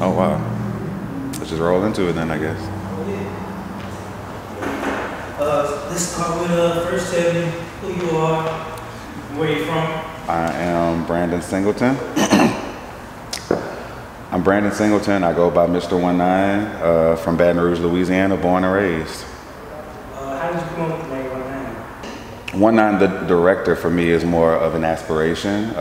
Oh wow. Let's just roll into it then, I guess. Let's start with first tell me who you are, where you from. I am Brandon Singleton. I'm Brandon Singleton. I go by Mr. 19, from Baton Rouge, Louisiana, born and raised. How did you come up with the name 19? 19, the director for me is more of an aspiration.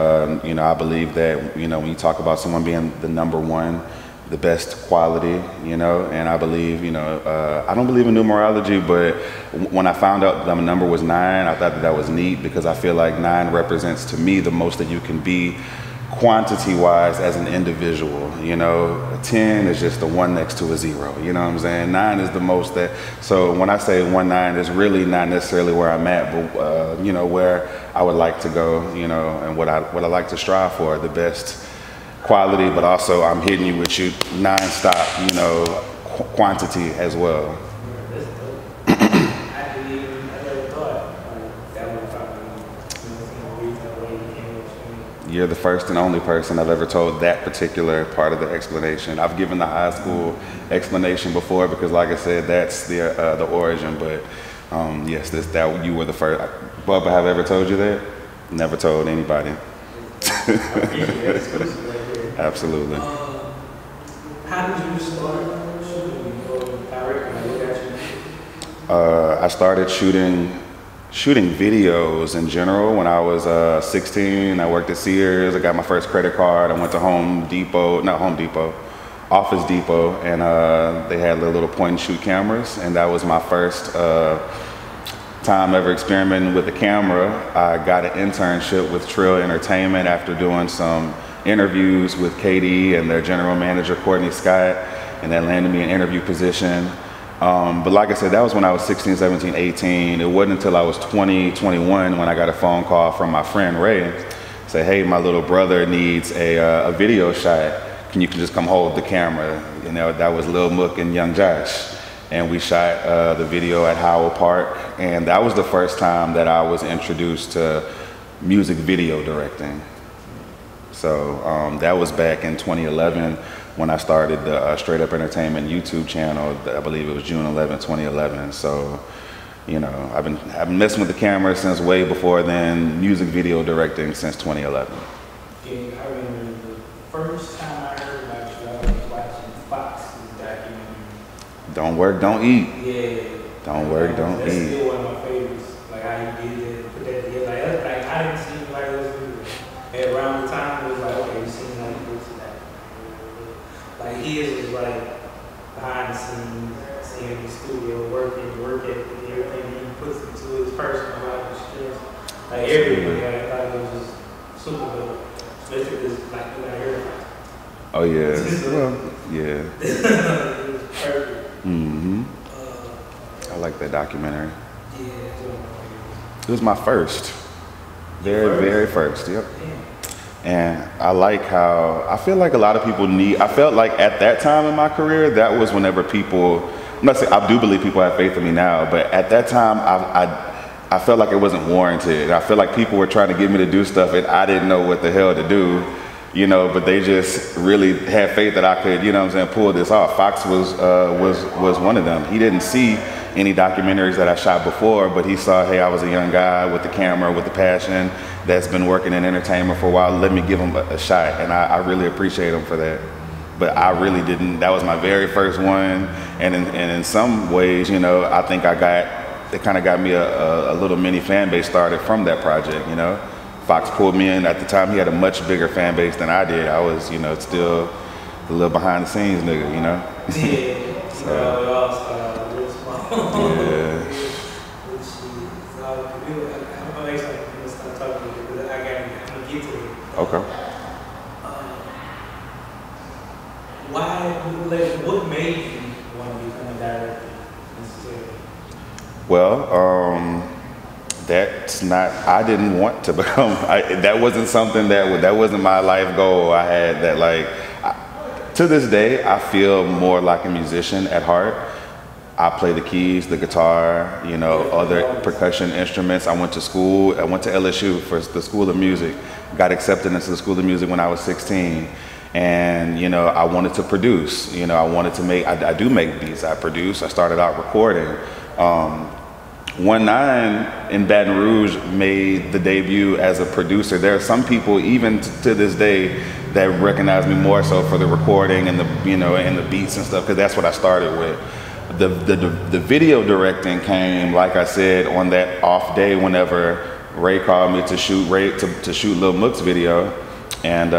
You know, I believe that, you know, when you talk about someone being the number one, the best quality, you know, and I believe, you know, I don't believe in numerology, but when I found out the number was 9, I thought that that was neat because I feel like 9 represents to me the most that you can be quantity-wise as an individual, you know. 10 is just the 1 next to a 0, you know what I'm saying? 9 is the most that, so when I say 19, it's really not necessarily where I'm at, but, you know, where I would like to go, you know, and what I like to strive for, the best quality, but also I'm hitting you with you non-stop, you know, quantity as well. You're the first and only person I've ever told that particular part of the explanation. I've given the high school explanation before because, like I said, that's the origin. But yes, that you were the first. Bubba, have I ever told you that? Never told anybody. Absolutely. How did you start shooting or directing? I started shooting videos in general when I was 16. I worked at Sears. I got my first credit card. I went to Office Depot, and they had little point and shoot cameras, and that was my first time ever experimenting with the camera. I got an internship with Str8Up Entertainment after doing some interviews with KD and their general manager, Courtney Scott, and that landed me an interview position. But like I said, that was when I was 16, 17, 18. It wasn't until I was 20, 21 when I got a phone call from my friend Ray, say, hey, my little brother needs a video shot. Can you just come hold the camera? You know, that was Lil Mook and Young Josh. And we shot the video at Howell Park. And that was the first time that I was introduced to music video directing. So that was back in 2011 when I started the Str8Up Entertainment YouTube channel. I believe it was June 11, 2011. So, you know, I've been messing with the camera since way before then, music video directing since 2011. Yeah, I remember the first time I heard about you, I was watching Fox's documentary. Don't work, don't eat. Yeah. Don't work, don't that's eat. That's still one of my favorites. Like how you did it, put that together. Like, I didn't see it like those videos. And around the time, it was like, okay, you seen like this and that. Like his was like behind the scenes, seeing in the studio, work ethic, everything he puts into his personal life, stress. Like everything, I thought it was just super good. Especially this, like, when I heard it. Oh yeah, well, yeah. It was perfect. Mm-hmm. I like that documentary. Yeah, It was my first. Very first, yep. And I like how, I feel like a lot of people I felt like at that time in my career, that was whenever people, I'm not saying, I do believe people have faith in me now, but at that time, I felt like it wasn't warranted. I feel like people were trying to get me to do stuff and I didn't know what the hell to do, you know, but they just really had faith that I could, you know what I'm saying, pull this off. Fox was one of them. He didn't see any documentaries that I shot before, but he saw, hey, I was a young guy with the camera, with the passion, that's been working in entertainment for a while. Let me give him a shot, and I really appreciate him for that. But I really didn't. That was my very first one, and in some ways, you know, I think it kind of got me a little mini fan base started from that project. You know, Fox pulled me in at the time. He had a much bigger fan base than I did. I was, you know, still a little behind the scenes nigga, you know. Yeah. So, it all started real small. Yeah. Okay. What made you want to become a director necessarily? Well, that's not, I didn't want to become, that wasn't something that wasn't my life goal. I had that, like, to this day, I feel more like a musician at heart. I play the keys, the guitar, you know, other percussion instruments. I went to school, I went to LSU for the School of Music, got accepted into the School of Music when I was 16. And, you know, I wanted to produce, you know, I wanted to make, I do make beats, I produce, I started out recording. 1-9 in Baton Rouge made the debut as a producer. There are some people, even to this day, that recognize me more so for the recording and the, you know, and the beats and stuff, because that's what I started with. The video directing came, like I said, on that off day whenever Ray called me to shoot to shoot Lil Mook's video, and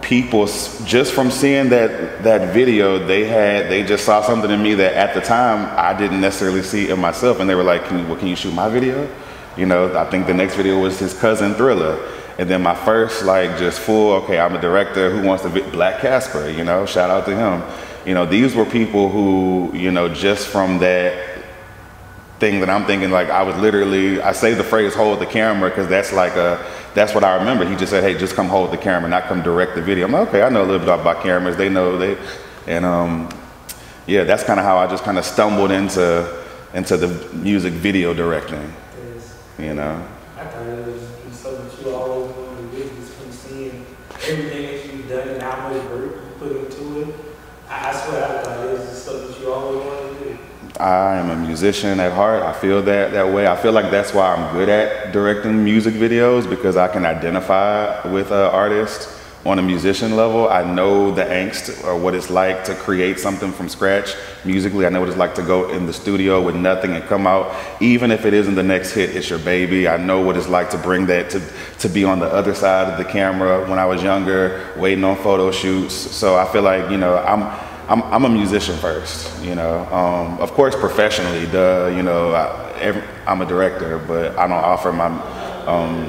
people just from seeing that video, they just saw something in me that at the time I didn't necessarily see in myself, and they were like, can you shoot my video? You know, I think the next video was his cousin Thriller, and then my first like just full, okay, I'm a director, who wants to be Black Casper, you know, shout out to him. You know, these were people who, you know, just from that thing that I'm thinking, like, I was literally, I say the phrase hold the camera because that's like that's what I remember. He just said, hey, just come hold the camera, not come direct the video. I'm like, okay, I know a little bit about cameras. They know and yeah, that's kind of how I just kind of stumbled into the music video directing, you know. I thought it was something that you always wanted to do, just from seeing everything that you've done and how much work you put into it. I swear I thought it was just something that you always wanted to do. I am a musician at heart. I feel that way. I feel like that's why I'm good at directing music videos, because I can identify with artists on a musician level. I know the angst or what it's like to create something from scratch musically. I know what it's like to go in the studio with nothing and come out, even if it isn't the next hit, it's your baby. I know what it's like to bring that to be on the other side of the camera when I was younger, waiting on photo shoots. So I feel like, you know, I'm a musician first, you know. Of course, professionally, you know, I'm a director, but I don't offer my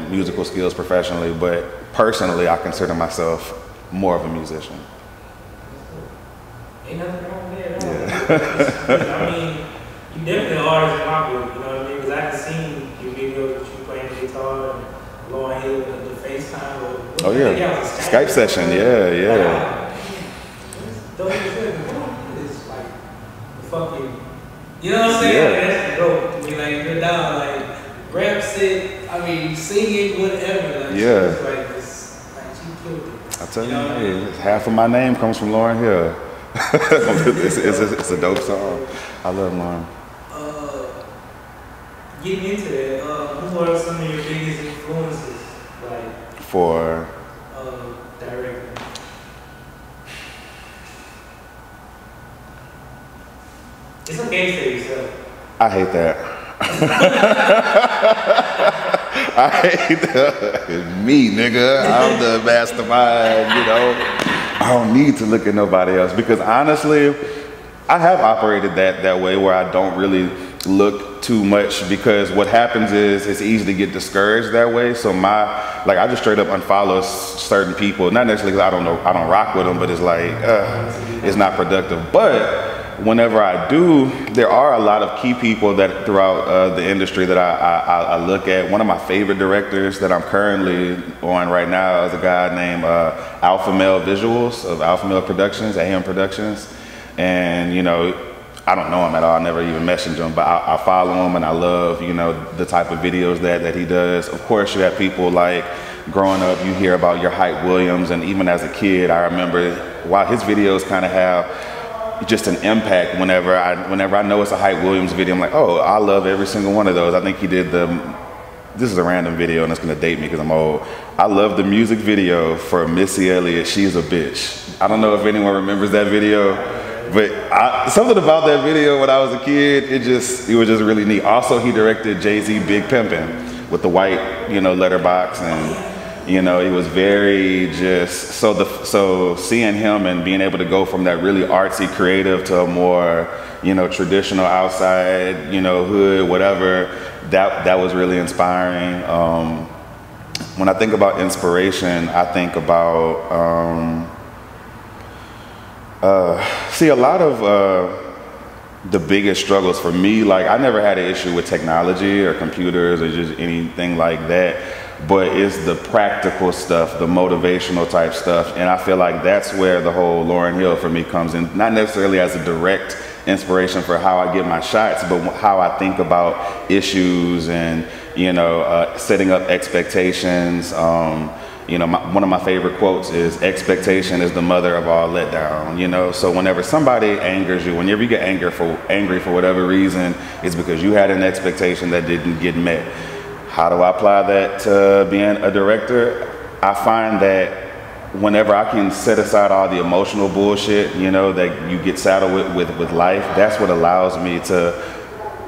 musical skills professionally. But personally, I consider myself more of a musician. Ain't nothing wrong with that. Yeah. I mean, you definitely are artist in my book, you know what I mean? Because I can see your videos with you playing the guitar and Lauren Hill with the FaceTime. Oh yeah, Skype session, yeah. Don't even say it's like the fucking, you know what I'm saying? Yeah. Like, that's the dope. I mean, like, you're down, like, rap it, I mean, sing it, whatever. Like, yeah. It's like, you killed it. I tell you, hey, half of my name comes from Lauren Hill. it's a dope song. I love Lauren. Getting into that, who are some of your biggest influences, like, for directing? It's okay to say yourself. I hate that. I hate that. It's me, nigga. I'm the mastermind, you know. I don't need to look at nobody else, because honestly, I have operated that way where I don't really look too much, because what happens is it's easy to get discouraged that way. So I just straight up unfollow certain people, not necessarily because I don't rock with them, but it's like, it's not productive. But whenever I do, there are a lot of key people that throughout the industry that I look at. One of my favorite directors that I'm currently on right now is a guy named Alpha Male Visuals of Alpha Male Productions, AM Productions. And, you know, I don't know him at all. I never even messaged him, but I follow him and I love, you know, the type of videos that he does. Of course, you have people like, growing up, you hear about your Hype Williams, and even as a kid, I remember, while his videos kind of have just an impact, whenever I know it's a Hype Williams video, I'm like, oh, I love every single one of those. I think he did this is a random video and it's gonna date me because I'm old. I love the music video for Missy Elliott, She's a Bitch. I don't know if anyone remembers that video, but something about that video when I was a kid, it was just really neat. Also, he directed Jay-Z Big Pimpin' with the white, you know, letterbox, and you know, it was very just, so seeing him and being able to go from that really artsy creative to a more, you know, traditional outside, you know, hood, whatever, that was really inspiring. When I think about inspiration, I think about, see, a lot of the biggest struggles for me, like I never had an issue with technology or computers or just anything like that. But it's the practical stuff, the motivational type stuff. And I feel like that's where the whole Lauryn Hill for me comes in, not necessarily as a direct inspiration for how I get my shots, but how I think about issues and, you know, setting up expectations, You know, one of my favorite quotes is, expectation is the mother of all letdown, you know? So whenever somebody angers you, whenever you get angry for whatever reason, it's because you had an expectation that didn't get met. How do I apply that to being a director? I find that whenever I can set aside all the emotional bullshit, you know, that you get saddled with life, that's what allows me to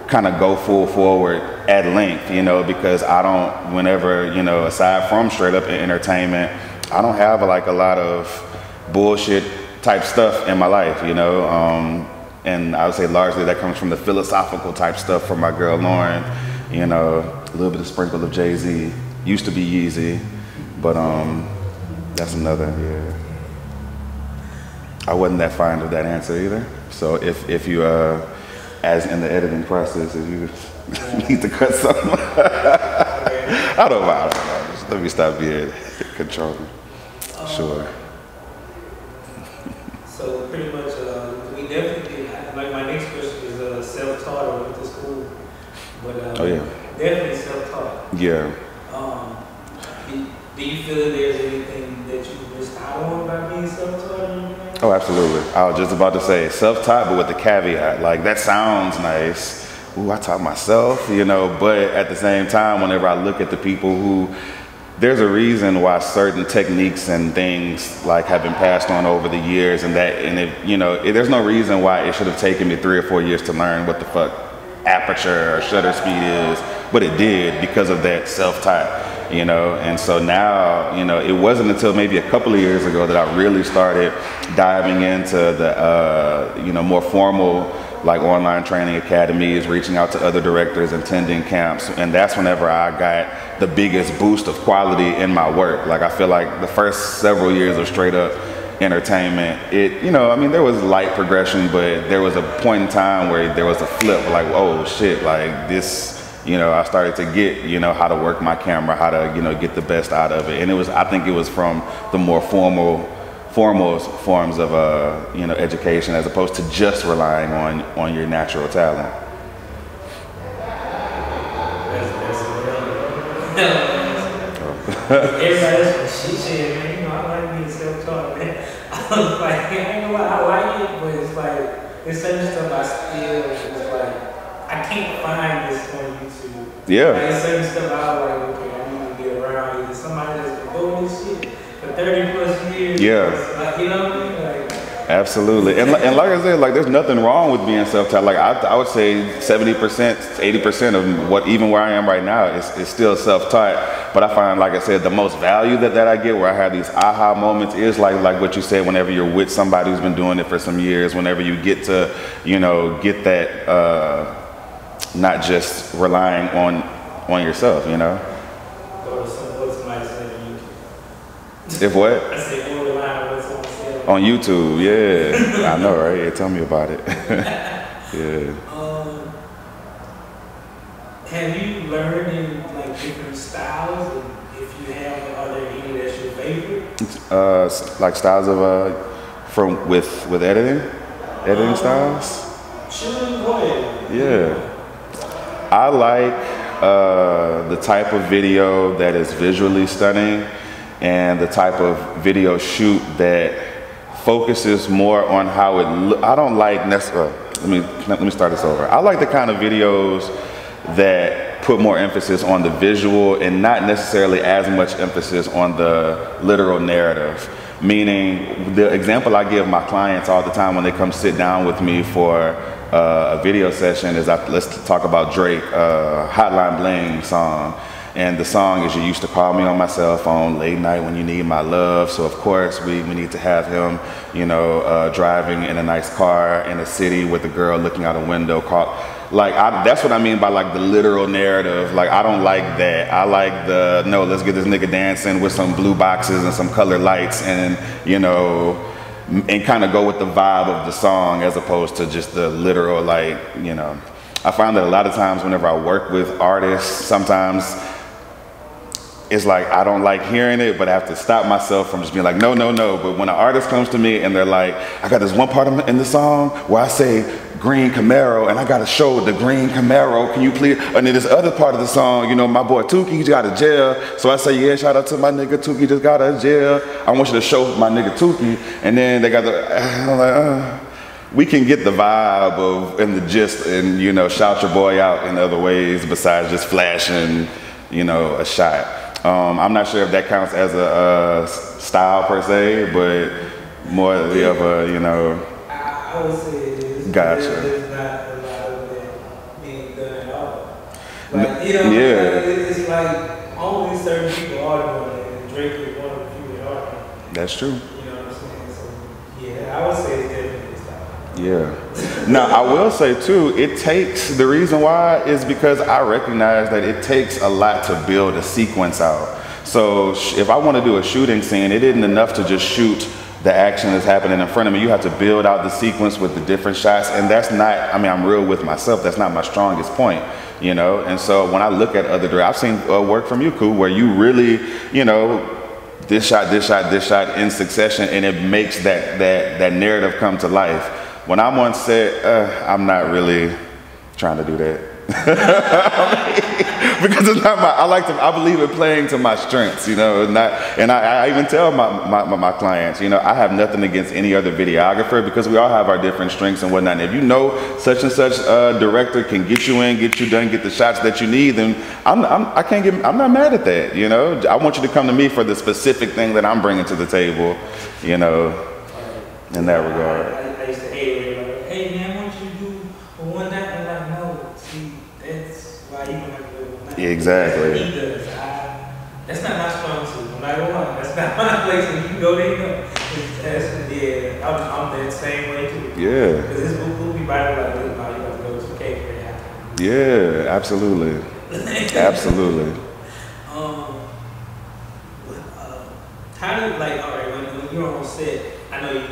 kind of go full forward at length, you know, because I don't, whenever, you know, aside from Str8Up Entertainment, I don't have like a lot of bullshit type stuff in my life, you know, and I would say largely that comes from the philosophical type stuff from my girl Lauren, you know, a little bit of sprinkle of Jay-Z, used to be Yeezy, but that's another, yeah. I wasn't that fond of that answer either, so if you, as in the editing process, if you need to cut something, I don't mind. Just let me stop being controlling. Sure. So pretty much, we definitely, like my next question is self-taught or went to school, but oh yeah, definitely self-taught. Yeah. Do you feel that there's anything that you missed out on by being self-taught? Oh, absolutely. I was just about to say self-taught, but with the caveat, like that sounds nice. Ooh, I taught myself, you know, but at the same time, whenever I look at the people who, there's a reason why certain techniques and things like have been passed on over the years, and you know, there's no reason why it should have taken me 3 or 4 years to learn what the fuck aperture or shutter speed is, but it did because of that self-taught. You know, and so now, you know, it wasn't until maybe a couple of years ago that I really started diving into the, you know, more formal, like online training academies, reaching out to other directors, attending camps. And that's whenever I got the biggest boost of quality in my work. Like, I feel like the first several years of Str8Up Entertainment, you know, I mean, there was light progression, but there was a point in time where there was a flip, like, oh shit, like this, you know, I started to get, you know, how to work my camera, how to, you know, get the best out of it. And it was, I think it was from the more formal forms of, you know, education, as opposed to just relying on your natural talent. Everybody else, she said, man, you know, I like being self-taught, man. I was like, I know what, I like it, but it's like, there's certain stuff I still, it's like, I can't find this on YouTube. Yeah. Like, there's certain stuff I was like, okay, I need to get around either somebody that's been doing this shit for 30 plus years. Yeah. Like, you know what I mean? Like, absolutely. And like I said, like, there's nothing wrong with being self-taught. Like, I would say 70%, 80% of what, even where I am right now, is still self-taught. But I find, like I said, the most value that I get, where I have these aha moments, is like what you said, whenever you're with somebody who's been doing it for some years, whenever you get to, you know, get that, not just relying on yourself, you know? or somebody said on YouTube. If what? I said, or relying on what someone said. On YouTube, yeah. I know, right? Yeah, tell me about it. Yeah. Have you learned in like different styles? And if you have, are there any that's your favorite? Like styles of with editing styles. Sure, go ahead. Yeah. I like the type of video that is visually stunning, and the type of video shoot that focuses more on how it looks. I don't like necessarily, let me start this over. I like the kind of videos that put more emphasis on the visual and not necessarily as much emphasis on the literal narrative. Meaning, the example I give my clients all the time when they come sit down with me for a video session is, let's talk about Drake, Hotline Bling song. And the song is, you used to call me on my cell phone late night when you need my love. So of course we need to have him, you know, driving in a nice car in a city with a girl looking out a window. Like, that's what I mean by like the literal narrative. Like, I don't like that. I like the, no, let's get this nigga dancing with some blue boxes and some colored lights, and, you know, and kind of go with the vibe of the song, as opposed to just the literal, like, you know. I find that a lot of times whenever I work with artists, sometimes it's like, I don't like hearing it, but I have to stop myself from just being like, no, no, no. But when an artist comes to me and they're like, I got this one part in the song where I say, green Camaro, and I gotta show the green Camaro. Can you please? And then this other part of the song, you know, my boy Tuki, he just got out of jail. So I say, yeah, shout out to my nigga Tuki, just got out of jail. I want you to show my nigga Tuki. And then they got the, I'm like, we can get the vibe of, and the gist, and, you know, shout your boy out in other ways besides just flashing, you know, a shot. I'm not sure if that counts as a style per se, but more of a, you know. I would say it is. Gotcha. There's not a lot of that being done at all. Like, you know, yeah. It's like only certain people are doing it, and Drake is one of the few that are. That's true. You know what I'm saying? So, yeah, I would say it's definitely style. Yeah. Now, I will say too, it takes, the reason why is because I recognize that it takes a lot to build a sequence out. So if I want to do a shooting scene, it isn't enough to just shoot the action that's happening in front of me. You have to build out the sequence with the different shots, and that's not, I mean, I'm real with myself, that's not my strongest point, you know? And so when I look at other directors, I've seen work from you, Koo, where you really, you know, this shot, this shot, this shot in succession, and it makes that narrative come to life. When I'm on set, I'm not really trying to do that. Because it's not my, I believe in playing to my strengths, you know, and I even tell my clients, you know, I have nothing against any other videographer because we all have our different strengths and whatnot. And if you know such and such director can get you in, get you done, get the shots that you need, then I'm not mad at that, you know. I want you to come to me for the specific thing that I'm bringing to the table, you know, in that regard. I used to hate it, like, hey man, I want you to do one night, and I'm like, no, see, that's why you don't have to do it one night. Exactly. He does. That's not my strong suit. I'm not gonna lie. That's not my place. When you can go there, you go. Yeah, I'm that same way too. Yeah. Because this will be right like this. Now you have to go to cake for that. Yeah, absolutely. Absolutely. How do you, like, all right, when you're on set, I know you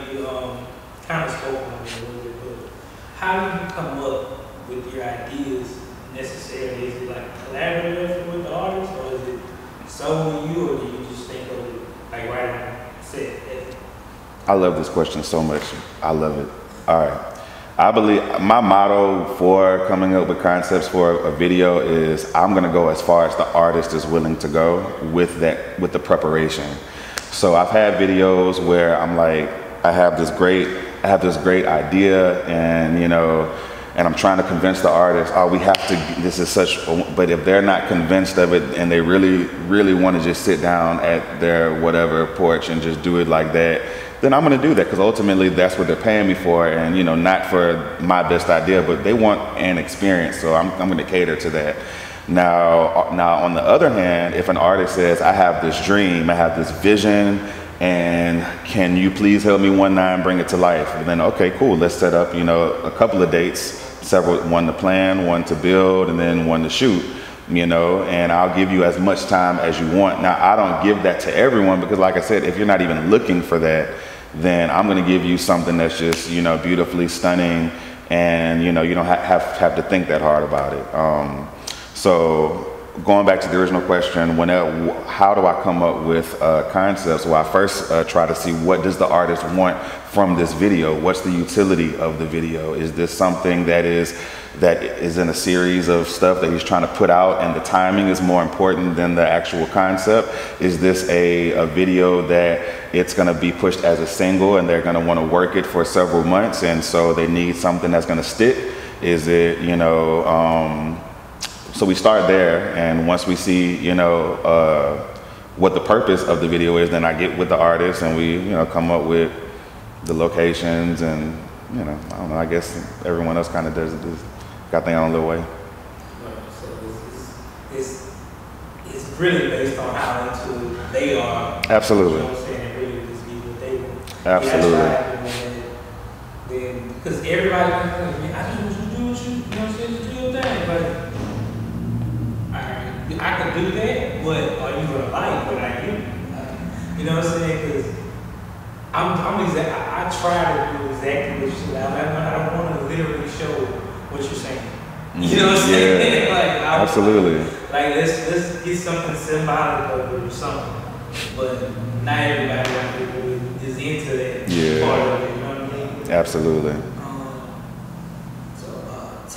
kind of spoke on it a little bit, but how do you come up with your ideas necessarily? Is it like collaborative with the artist, or is it solely you, or do you just think of it like right on set? I love this question so much. I love it. All right. I believe my motto for coming up with concepts for a video is I'm gonna go as far as the artist is willing to go with the preparation. So I've had videos where I'm like, I have this great idea, and you know, and I'm trying to convince the artist, oh, we have to, this is such, but if they're not convinced of it and they really want to just sit down at their whatever porch and just do it like that, then I'm going to do that, because ultimately that's what they're paying me for, and you know, not for my best idea, but they want an experience, so I'm going to cater to that. Now on the other hand, if an artist says, I have this dream, I have this vision, and can you please help me one night and bring it to life? And then, okay, cool, let's set up, you know, a couple of dates, one to plan, one to build, and then one to shoot, you know, and I'll give you as much time as you want. Now, I don't give that to everyone, because like I said, if you're not even looking for that, then I'm going to give you something that's just, you know, beautifully stunning, and, you know, you don't have to think that hard about it. So going back to the original question, how do I come up with concepts? Well, I first try to see, what does the artist want from this video? What's the utility of the video? Is this something that is in a series of stuff that he's trying to put out, and the timing is more important than the actual concept? Is this a video that it's going to be pushed as a single, and they're going to want to work it for several months, and so they need something that's going to stick? Is it, you know, so we start there, and once we see, you know, what the purpose of the video is, then I get with the artist, and we, you know, come up with the locations, and, you know, I don't know, I guess everyone else kind of does it, got their own little way. So it's really based on how into it they are. Absolutely. You know what I'm saying? It really just be what they want. Absolutely. Then, because everybody, I just want you to do what you know what I'm saying, just do your thing, but I can do that, but are you gonna like what I do? You know what I'm saying? Because I try to do exactly what you said. I don't want to literally show what you're saying. You know what I'm saying? Yeah, like, absolutely. Like let's get something symbolic of it or something. But not everybody is into that part of it. You know what I mean? Absolutely.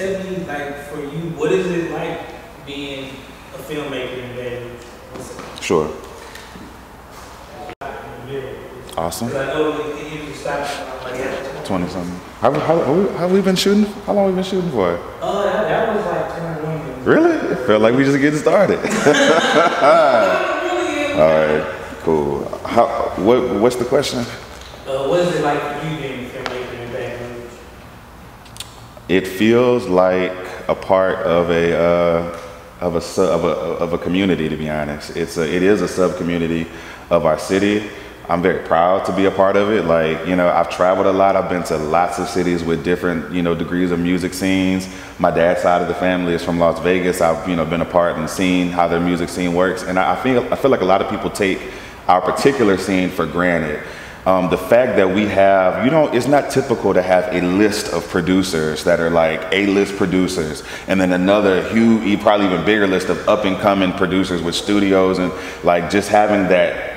tell me, like, for you, what is it like being a filmmaker in Baton Rouge? Sure. Awesome. 'Cause I know you stop like 20 something. How we been shooting? How long we been shooting for? That was like 21. Really? It felt like we just getting started. All right, cool. What's the question? What is it like for you being a filmmaker in Baton Rouge? It feels like a part of a community. To be honest, it is a sub community of our city. I'm very proud to be a part of it. Like, you know, I've traveled a lot. I've been to lots of cities with different, you know, degrees of music scenes. My dad's side of the family is from Las Vegas. I've, you know, been a part and seen how their music scene works. And I feel like a lot of people take our particular scene for granted. The fact that we have, you know, it's not typical to have a list of producers that are like A-list producers, and then another huge, probably even bigger list of up-and-coming producers with studios, and like just having that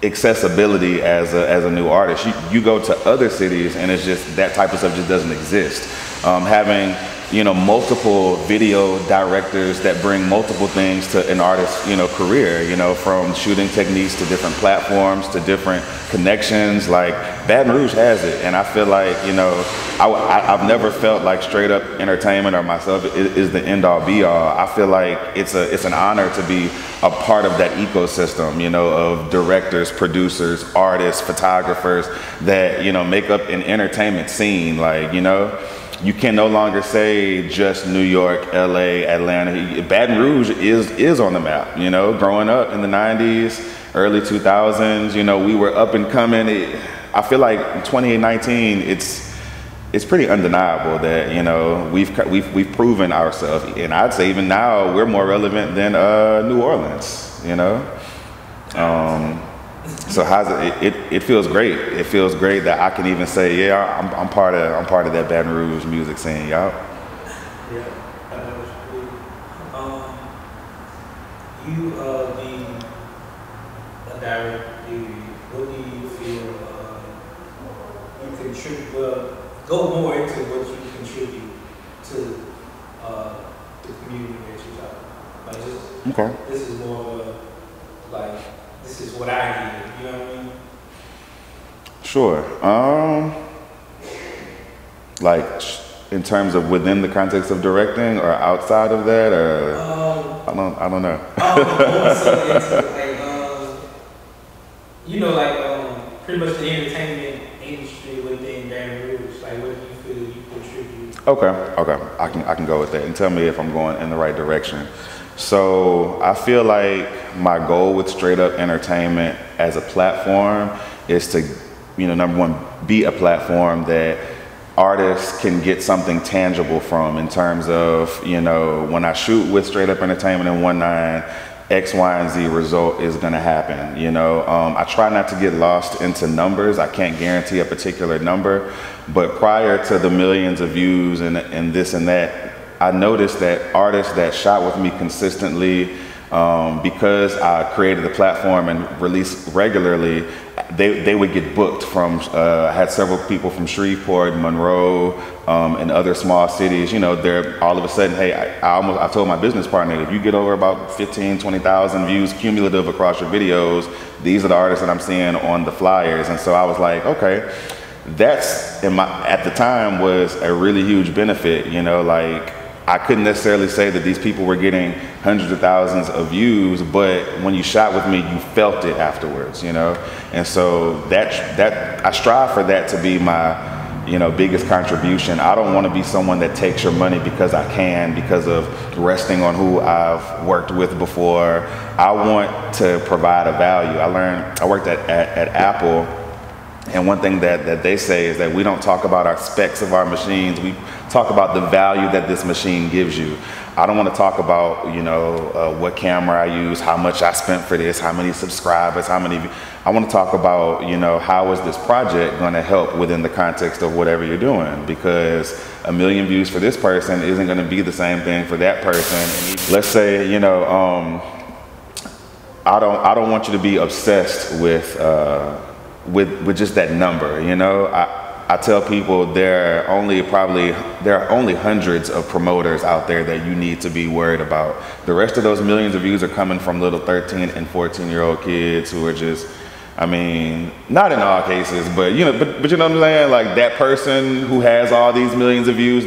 accessibility as a new artist. You go to other cities and it's just that type of stuff just doesn't exist. Having, you know, multiple video directors that bring multiple things to an artist's, you know, career, you know, from shooting techniques to different platforms to different connections. Like Baton Rouge has it, and I feel like, you know, I've never felt like Straight Up Entertainment or myself is the end all be all. I feel like it's an honor to be a part of that ecosystem, you know, of directors, producers, artists, photographers that, you know, make up an entertainment scene. Like, you know, you can no longer say just New York, LA, Atlanta. Baton Rouge is on the map, you know. Growing up in the 90s, early 2000s, you know, we were up and coming. I feel like in 2019, it's pretty undeniable that, you know, we've proven ourselves. And I'd say even now we're more relevant than New Orleans, you know. So it feels great. It feels great that I can even say, yeah, I'm part of that Baton Rouge music scene, y'all. Yeah, I know what you being a director, what do you feel you contribute? Well, go more into what you contribute to the community that you talk about. Like, just, okay. This is more of a, like, this is what I need, you know what I mean? Sure. Like in terms of within the context of directing or outside of that, or I don't know. You know, like pretty much the entertainment industry within Baton Rouge. Like, what do you feel you contribute? Okay. I can go with that, and tell me if I'm going in the right direction. So I feel like my goal with Straight Up Entertainment as a platform is to, you know, number one, be a platform that artists can get something tangible from, in terms of, you know, when I shoot with Straight Up Entertainment in 19, X, Y, and Z result is gonna happen, you know. I try not to get lost into numbers. I can't guarantee a particular number, but prior to the millions of views and this and that, I noticed that artists that shot with me consistently, because I created the platform and released regularly, they would get booked from, I had several people from Shreveport, Monroe, and other small cities. You know, they're all of a sudden, hey, I told my business partner, if you get over about 15, 20,000 views cumulative across your videos, these are the artists that I'm seeing on the flyers. And so I was like, okay, that's, at the time, was a really huge benefit, you know. Like, I couldn't necessarily say that these people were getting hundreds of thousands of views, but when you shot with me, you felt it afterwards, you know? And so that I strive for that to be my, you know, biggest contribution. I don't want to be someone that takes your money because I can, because of resting on who I've worked with before. I want to provide a value. I worked at Apple, and one thing that they say is that we don't talk about our specs of our machines. We talk about the value that this machine gives you. I don't want to talk about, you know, what camera I use, how much I spent for this, how many subscribers, how many. I want to talk about, you know, how is this project going to help within the context of whatever you're doing, because 1 million views for this person isn't going to be the same thing for that person. Let's say, you know, I don't want you to be obsessed with just that number, you know. I tell people there are only hundreds of promoters out there that you need to be worried about. The rest of those millions of views are coming from little 13 and 14-year-old kids who are just, I mean, not in all cases, but you know, but you know what I'm saying? Like that person who has all these millions of views,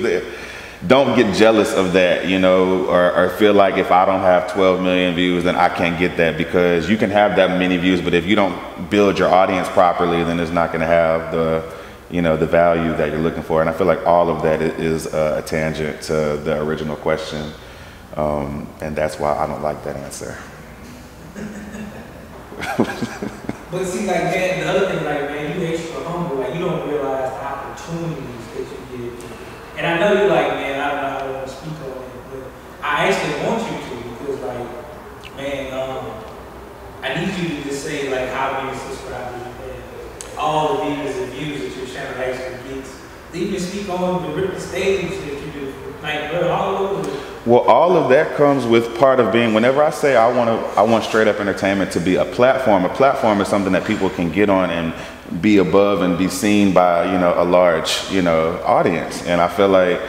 don't get jealous of that, you know, or feel like if I don't have 12 million views, then I can't get that, because you can have that many views, but if you don't build your audience properly, then it's not going to have the, you know, the value that you're looking for. And I feel like all of that is a tangent to the original question, and that's why I don't like that answer. But see, like, man, the other thing, like, man, you extra humble, like, you don't realize the opportunities that you get. And I know you're like, man, I don't want to speak on it, but I actually want you to, because, like, man, I need you to just say, like, how many subscribers you have, all the views that your channel actually gets. Even speak on the stage that you do, like, bro, all over. Well, all of that comes with part of being, whenever I say I want Str8Up Entertainment to be a platform is something that people can get on and be above and be seen by, you know, a large, you know, audience. And I feel like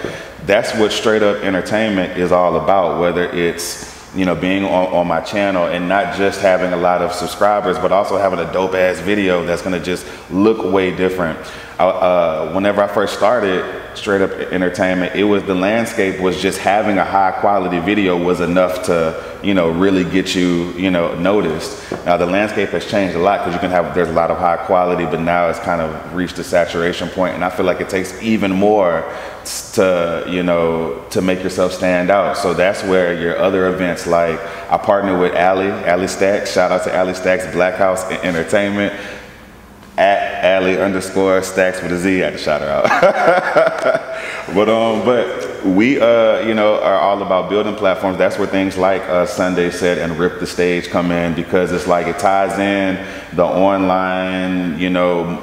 that's what Str8Up Entertainment is all about, whether it's, you know, being on my channel and not just having a lot of subscribers, but also having a dope ass video that's gonna just look way different. Whenever I first started Str8Up Entertainment, it was, the landscape was just having a high quality video was enough to, you know, really get you, you know, noticed. Now the landscape has changed a lot, because you can have, there's a lot of high quality, but now it's kind of reached a saturation point, and I feel like it takes even more to, you know, to make yourself stand out. So that's where your other events, like I partner with Ali Stacks, shout out to Ali Stacks, Black House Entertainment, at Ali_Stacks with a Z, I had to shout her out. But we, you know, are all about building platforms. That's where things like Sunday Set and Rip the Stage come in, because it's like it ties in the online, you know,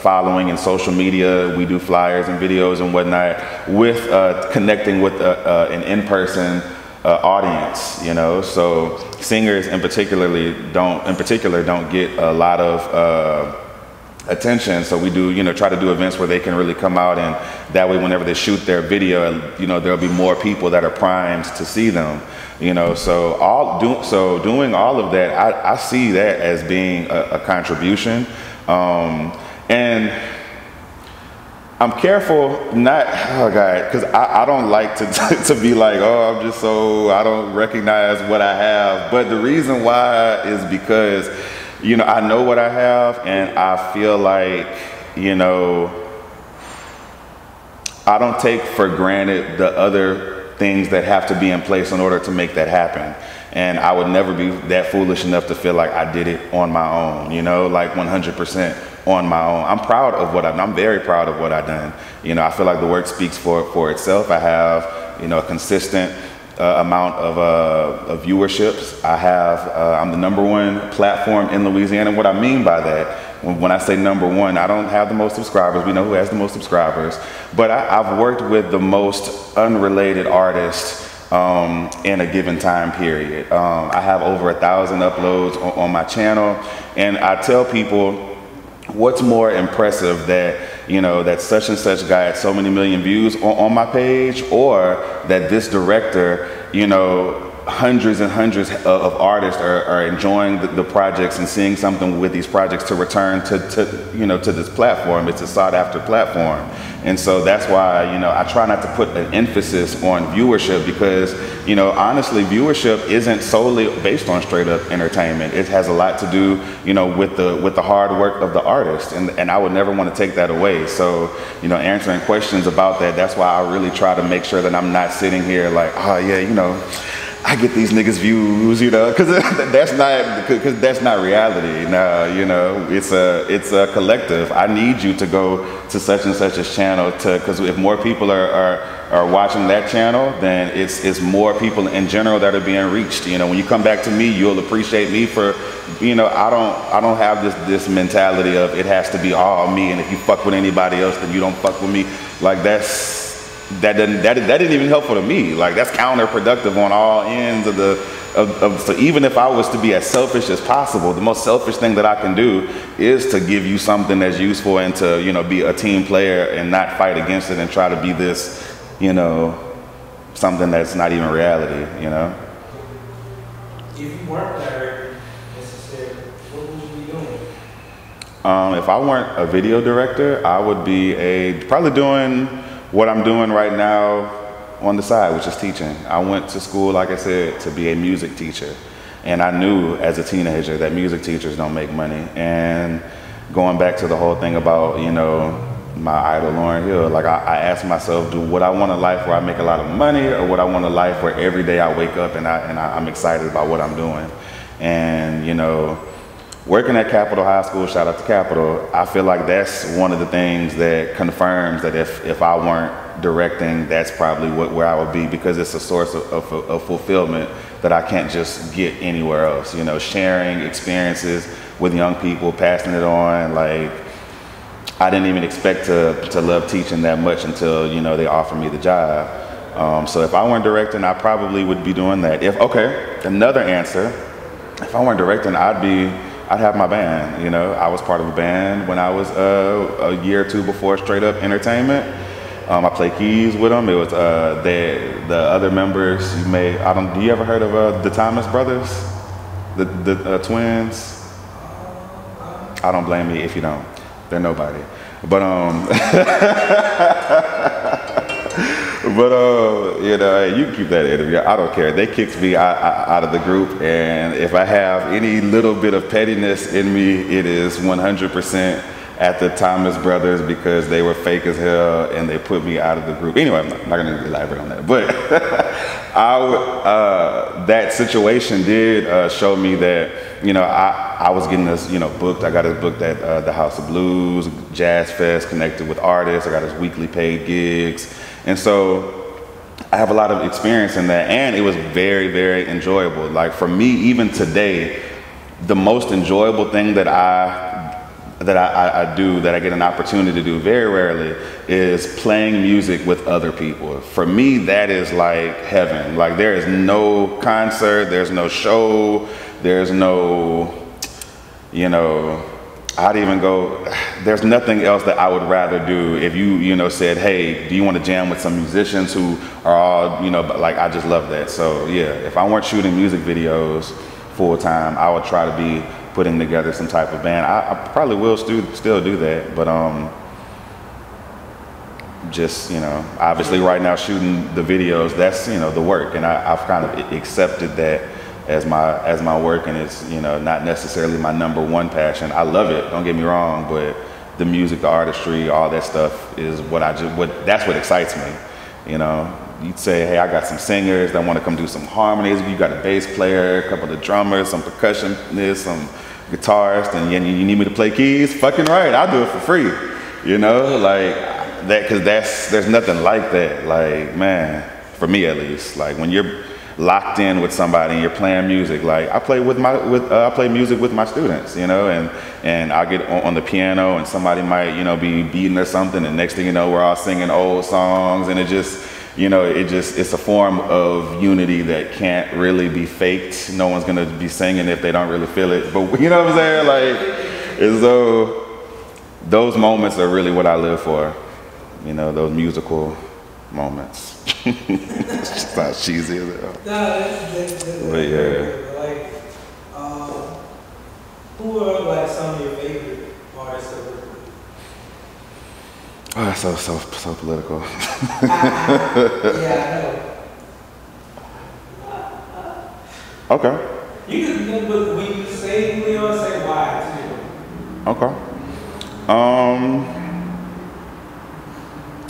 following and social media. We do flyers and videos and whatnot with connecting with an in-person audience, you know. So singers in particular don't get a lot of attention, so we do, you know, try to do events where they can really come out, and that way whenever they shoot their video, you know, there'll be more people that are primed to see them, you know. So doing all of that, I see that as being a contribution, and I'm careful not, oh God, because I don't like to be like, oh, I'm just so, I don't recognize what I have. But the reason why is because, you know, I know what I have, and I feel like, you know, I don't take for granted the other things that have to be in place in order to make that happen. And I would never be that foolish enough to feel like I did it on my own, you know, like 100% on my own. I'm proud of what I'm very proud of what I've done. You know, I feel like the work speaks for itself. I have, you know, a consistent amount of viewerships. I'm the #1 platform in Louisiana. What I mean by that, when I say #1, I don't have the most subscribers. We know who has the most subscribers. But I've worked with the most unrelated artists in a given time period. I have over 1,000 uploads on my channel, and I tell people, what's more impressive, that, you know, that such and such guy had so many million views on my page, or that this director, you know, hundreds and hundreds of artists are enjoying the projects and seeing something with these projects to return to you know, to this platform. It's a sought after platform. And so that's why, you know, I try not to put an emphasis on viewership, because, you know, honestly, viewership isn't solely based on Str8Up Entertainment. It has a lot to do, you know, with the hard work of the artist, and I would never want to take that away. So, you know, answering questions about that, that's why I really try to make sure that I'm not sitting here like, oh yeah, you know, I get these niggas views, you know, because that's not reality. No, you know, it's a collective. I need you to go to such and such a channel because if more people are watching that channel, then it's more people in general that are being reached. You know, when you come back to me, you'll appreciate me for, you know, I don't have this mentality of it has to be all me, and if you fuck with anybody else, then you don't fuck with me. Like that isn't even helpful to me. Like that's counterproductive on all ends of so even if I was to be as selfish as possible, the most selfish thing that I can do is to give you something that's useful and to, you know, be a team player and not fight against it and try to be this, you know, something that's not even reality, you know? If you weren't director necessarily, what would you be doing? If I weren't a video director, I would be probably doing what I'm doing right now on the side, which is teaching. I went to school, like I said, to be a music teacher. And I knew as a teenager that music teachers don't make money. And going back to the whole thing about, you know, my idol Lauryn Hill, like I asked myself, would I want a life where I make a lot of money, or would I want a life where every day I wake up and I'm excited about what I'm doing? And, you know, working at Capitol High School, shout out to Capitol, I feel like that's one of the things that confirms that if I weren't directing, that's probably where I would be, because it's a source of fulfillment that I can't just get anywhere else. You know, sharing experiences with young people, passing it on. Like, I didn't even expect to love teaching that much until, you know, they offered me the job. So if I weren't directing, I probably would be doing that. Another answer, if I weren't directing, I'd have my band. You know, I was part of a band when I was a year or two before Str8Up Entertainment. I played keys with them. It was the other members. Do you ever heard of the Thomas Brothers, the twins? I don't blame you if you don't. They're nobody. But you know, you can keep that interview. I don't care. They kicked me out of the group, and if I have any little bit of pettiness in me, it is 100% at the Thomas Brothers, because they were fake as hell and they put me out of the group. Anyway, I'm not going to elaborate on that, but that situation did show me that, you know, I was getting this, you know, booked. I got us booked at the House of Blues, Jazz Fest, connected with artists. I got us weekly paid gigs. And so I have a lot of experience in that, and it was very, very enjoyable. Like, for me, even today, the most enjoyable thing that I do, that I get an opportunity to do very rarely, is playing music with other people. For me, that is like heaven. Like, there is no concert, there's no show, there's no, you know, there's nothing else that I would rather do. If you know, said, hey, do you want to jam with some musicians who are all, you know, like, I just love that. So yeah, if I weren't shooting music videos full time, I would try to be putting together some type of band. I probably will still do that, but just, you know, obviously right now shooting the videos, that's, you know, the work, and I've kind of accepted that as my work, and it's, you know, not necessarily my number one passion. I love it, don't get me wrong, but the music, the artistry, all that stuff is that's what excites me. You know, you'd say, hey, I got some singers that want to come do some harmonies. You got a bass player, a couple of drummers, some percussionists, some guitarists, and you need me to play keys? Fucking right, I'll do it for free. You know, like that, because there's nothing like that. Like, man, for me at least, like when you're locked in with somebody and you're playing music, like I play music with my students, you know, and I get on the piano and somebody might, you know, be beating or something, and next thing you know, we're all singing old songs, and it just, you know, it's a form of unity that can't really be faked. No one's gonna be singing if they don't really feel it, but you know what I'm saying? Like, as though those moments are really what I live for, you know, those musical moments. It's just not cheesy as hell. That's but yeah. Like, who are like some of your favorite artists that work with? Oh, that's so political. Yeah, I know. Okay. You can, but when you say who they are, say why too. Okay.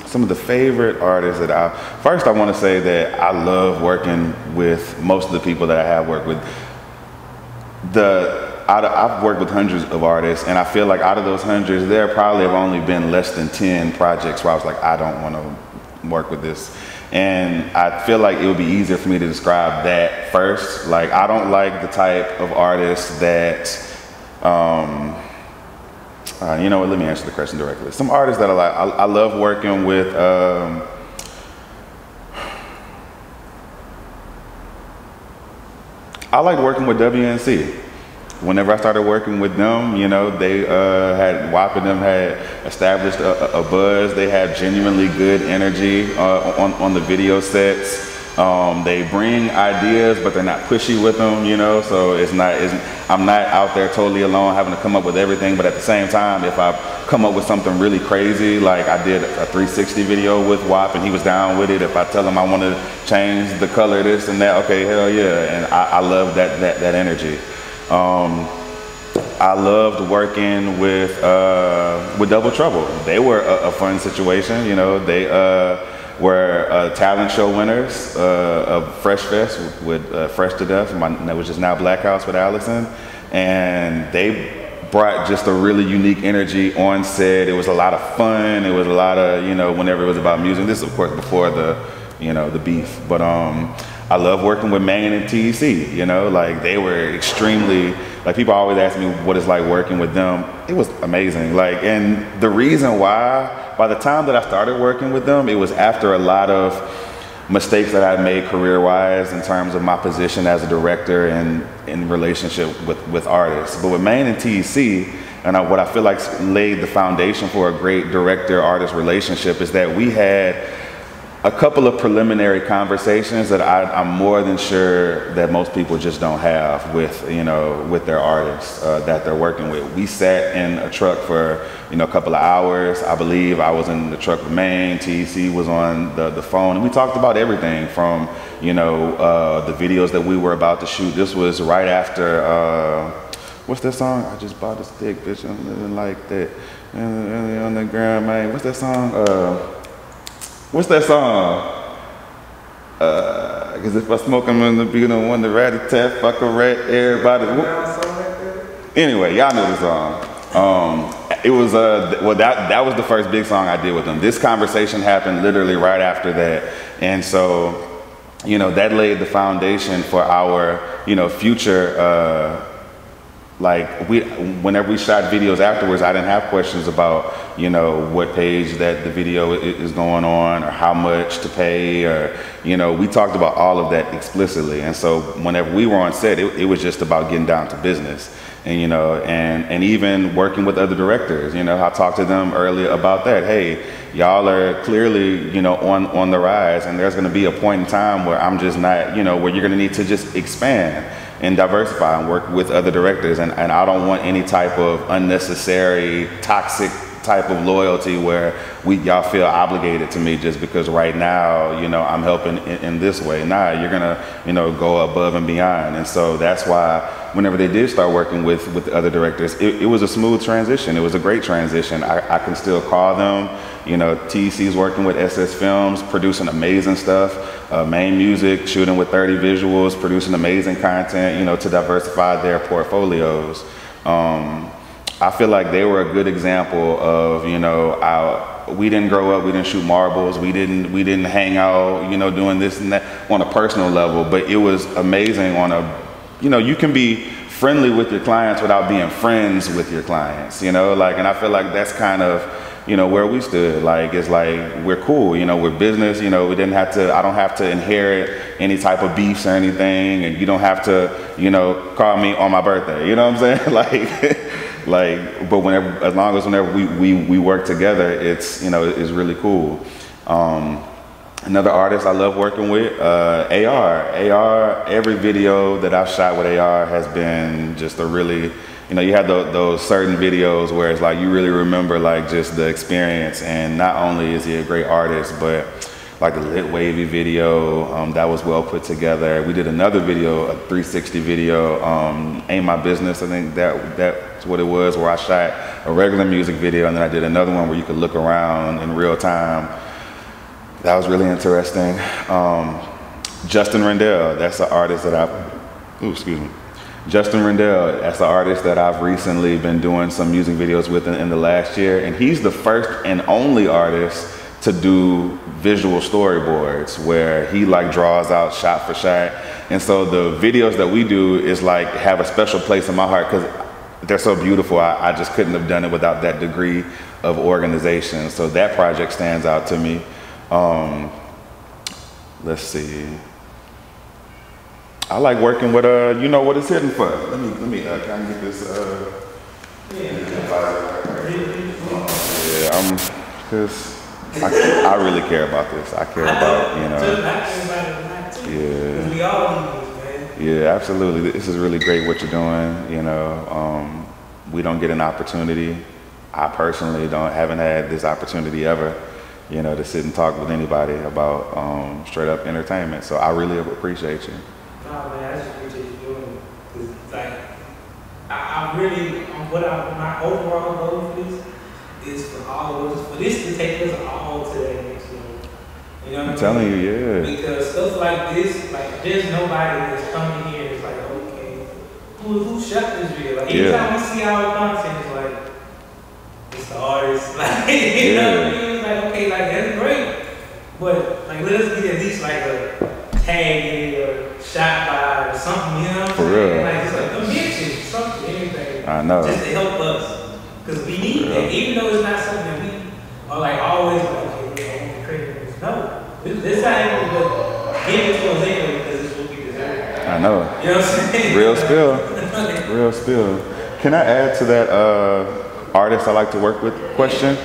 Some of the favorite artists that first I want to say that I love working with most of the people that I have worked with. I've worked with hundreds of artists, and I feel like out of those hundreds, there probably have only been less than 10 projects where I was like, I don't want to work with this. And I feel like it would be easier for me to describe that first. Like, I don't like the type of artist that, you know what, let me answer the question directly. Some artists that I love working with, I liked working with WNC. Whenever I started working with them, you know, they had Whop and them had established a buzz. They had genuinely good energy on the video sets. They bring ideas, but they're not pushy with them, you know. So I'm not out there totally alone having to come up with everything. But at the same time, if I come up with something really crazy, like I did a 360 video with Whop and he was down with it. If I tell him I want to change the color of this and that, okay, hell yeah. And I love that energy. I loved working with Double Trouble. They were a fun situation, you know. They were talent show winners of Fresh Fest with Fresh to Death, which is now Black House with Allison, and they brought just a really unique energy on set. It was a lot of fun. It was a lot of, you know, whenever it was about music. This is of course before the, you know, the beef, but I love working with Maine and TEC, you know, like they were extremely, like people always ask me what it's like working with them. It was amazing. Like, and the reason why, by the time that I started working with them, it was after a lot of mistakes that I made career-wise in terms of my position as a director and in relationship with artists. But with Maine and TEC, and what I feel like laid the foundation for a great director-artist relationship is that we had a couple of preliminary conversations that I'm more than sure that most people just don't have with, you know, with their artists that they're working with. We sat in a truck for, you know, a couple of hours. I believe I was in the truck with Maine, TEC was on the phone, and we talked about everything from, you know, the videos that we were about to shoot. This was right after, what's that song? I just bought a stick, bitch, I'm living like that. On the ground, man. What's that song? What's that song? Cause if I smoke, I'm gonna be the one to rat-a-tat, fuck a rat, everybody. Anyway, y'all know the song. It was, well, that was the first big song I did with them. This conversation happened literally right after that. And so, you know, that laid the foundation for our, you know, future, like whenever we shot videos afterwards, I didn't have questions about, you know, what page that the video is going on or how much to pay, or, you know, we talked about all of that explicitly. And so whenever we were on set, it was just about getting down to business. And, you know, and even working with other directors, you know, I talked to them earlier about that. Hey, y'all are clearly, you know, on the rise, and there's going to be a point in time where I'm just not, you know, where you're going to need to just expand and diversify and work with other directors. And I don't want any type of unnecessary, toxic type of loyalty where y'all feel obligated to me just because right now, you know, I'm helping in this way. Nah, you're gonna, you know, go above and beyond. And so that's why whenever they did start working with other directors, it was a smooth transition. It was a great transition. I can still call them. You know, TC's working with SS Films, producing amazing stuff. Maine Muzik, shooting with 30 visuals, producing amazing content, you know, to diversify their portfolios. I feel like they were a good example of, you know, we didn't grow up, we didn't shoot marbles, we didn't hang out, you know, doing this and that on a personal level, but it was amazing on a, you know, you can be friendly with your clients without being friends with your clients, you know, like, and I feel like that's kind of, you know, where we stood. Like, it's like, we're cool, you know, we're business, you know, I don't have to inherit any type of beefs or anything, and you don't have to, you know, call me on my birthday, you know what I'm saying? like, but whenever we work together, it's, you know, it's really cool. Another artist I love working with, AR, every video that I've shot with AR has been just a really, you know, you have those certain videos where it's like you really remember like just the experience, and not only is he a great artist, but like the Lit Wavy video, that was well put together. We did another video, a 360 video, Ain't My Business, I think that's what it was, where I shot a regular music video, and then I did another one where you could look around in real time. That was really interesting. Justin Rendell, that's an artist that Justin Rendell, that's the artist that I've recently been doing some music videos with in the last year, and he's the first and only artist to do visual storyboards where he like draws out shot for shot. And so the videos that we do is like have a special place in my heart because they're so beautiful. I just couldn't have done it without that degree of organization. So that project stands out to me. Let's see. I like working with you know what it's hitting for. Let me can I get this yeah, cause I really care about this. I care about, you know. Yeah. We all need this, man. Yeah, absolutely. This is really great what you're doing, you know. We don't get an opportunity. I personally haven't had this opportunity ever, you know, to sit and talk with anybody about Str8Up Entertainment. So I really appreciate you. Nah, man, I just appreciate you doing it. 'Cause, like, I really, my overall goal for this is for this to take us all to that next level. You know what I'm telling you, yeah. Because stuff like this, like, there's nobody that's coming here that's like, okay, who shot this video? Like, anytime we see our content, it's like, it's the artist. Like, you know what I mean? It's like, okay, like, that's great. But, like, let us get at least like a tag in it or shot by or something, you know what I'm saying? For real. Like, it's like a mention, something, anything. I know. Just to help us. Because we need that. Even though it's not something that we are like always like, okay, we don't want to create this. No. This not even what give it to us anyway because it's what we deserve. I know. You know what I'm saying? Real spill. Real spill. Can I add to that artist I like to work with question?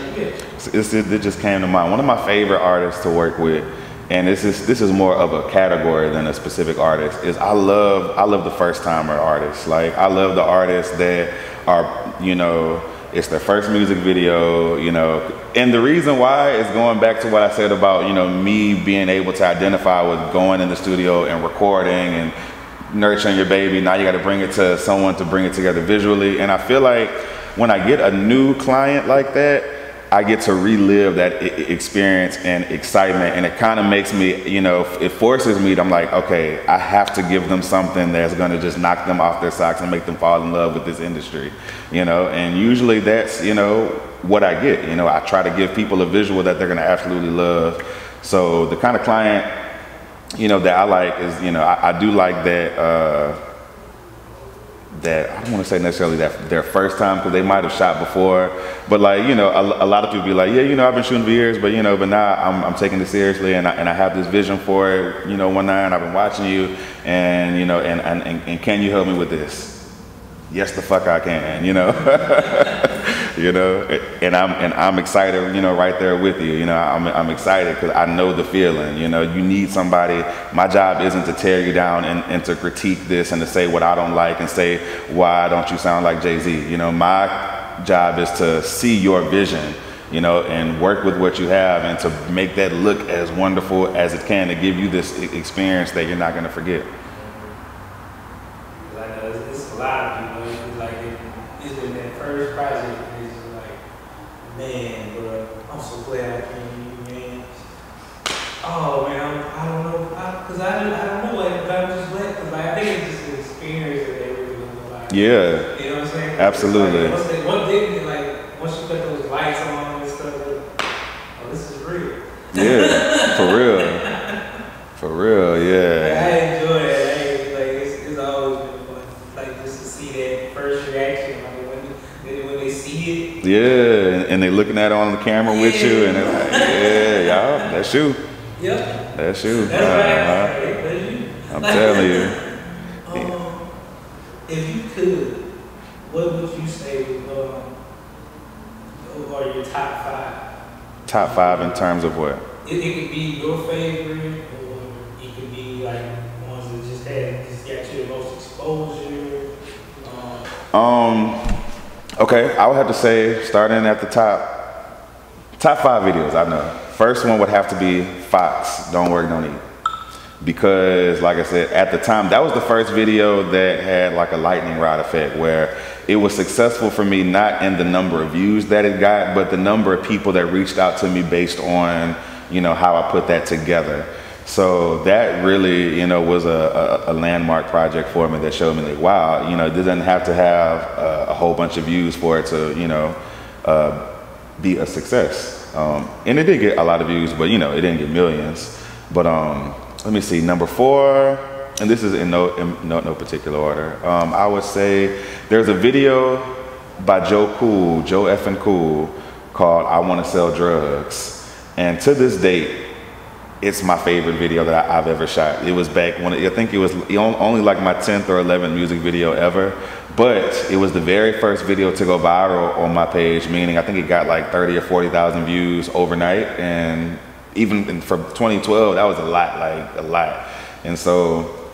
It just came to mind. One of my favorite artists to work with, and this is more of a category than a specific artist, is I love the first timer artists. Like, I love the artists that are, you know, it's their first music video, you know, and the reason why is going back to what I said about, you know, me being able to identify with going in the studio and recording and nurturing your baby. Now you got to bring it to someone to bring it together visually. And I feel like when I get a new client like that, I get to relive that experience and excitement, and it kind of makes me, you know, it forces me to, I'm like, okay, I have to give them something that's going to just knock them off their socks and make them fall in love with this industry, you know, and usually that's, you know, what I get. You know, I try to give people a visual that they're going to absolutely love. So the kind of client, you know, that I like is, you know, I do like that, that I don't want to say necessarily that their first time, because they might have shot before, but like, you know, a lot of people be like, yeah, you know, I've been shooting for years, but you know, but now I'm taking this seriously, and I have this vision for it, you know, one night I've been watching you, and you know, and can you help me with this? Yes, the fuck I can, you know. You know, and I'm excited, you know, right there with you. You know, I'm excited because I know the feeling. You know, you need somebody. My job isn't to tear you down and to critique this and to say what I don't like and say, why don't you sound like Jay-Z? You know, my job is to see your vision, you know, and work with what you have and to make that look as wonderful as it can, to give you this experience that you're not going to forget. I know it's a lot of people. It's like it's been that first project. Man, bro, I'm so glad I came to you, man. Oh, man, I don't know, because I don't know, like, but I'm just glad, because like, I think it's just an experience that they really don't like. Yeah. You know what I'm saying? Absolutely. Like, once you put those lights on and stuff, oh, this is real. Yeah, for real. For real, yeah. Like, I enjoy it. It's always been fun. Like, just to see that first reaction, like, when they see it. Yeah, and they looking at it on the camera with you, and they're like, yeah, y'all, that's you. Yep. That's you. That's right. That's you. I'm telling you. If you could, what would you say are your top 5? Top 5 in terms of what? It could be your favorite, or it could be like ones that just got you the most exposure. Okay, I would have to say, starting at the top 5 videos I know. First one would have to be Fox, Don't Work, Don't Eat. Because, like I said, at the time, that was the first video that had like a lightning rod effect, where it was successful for me, not in the number of views that it got, but the number of people that reached out to me based on, you know, how I put that together. So that really, you know, was a landmark project for me that showed me that, wow, you know, it doesn't have to have a whole bunch of views for it to, you know, be a success. And it did get a lot of views, but, you know, it didn't get millions. But let me see, number 4, and this is in no particular order. I would say there's a video by Joe effing Cool, called I Want to Sell Drugs. And to this date, it's my favorite video that I've ever shot. It was back when, I think it was only like my 10th or 11th music video ever, but it was the very first video to go viral on my page, meaning I think it got like 30 or 40,000 views overnight. And even for 2012, that was a lot, like a lot. And so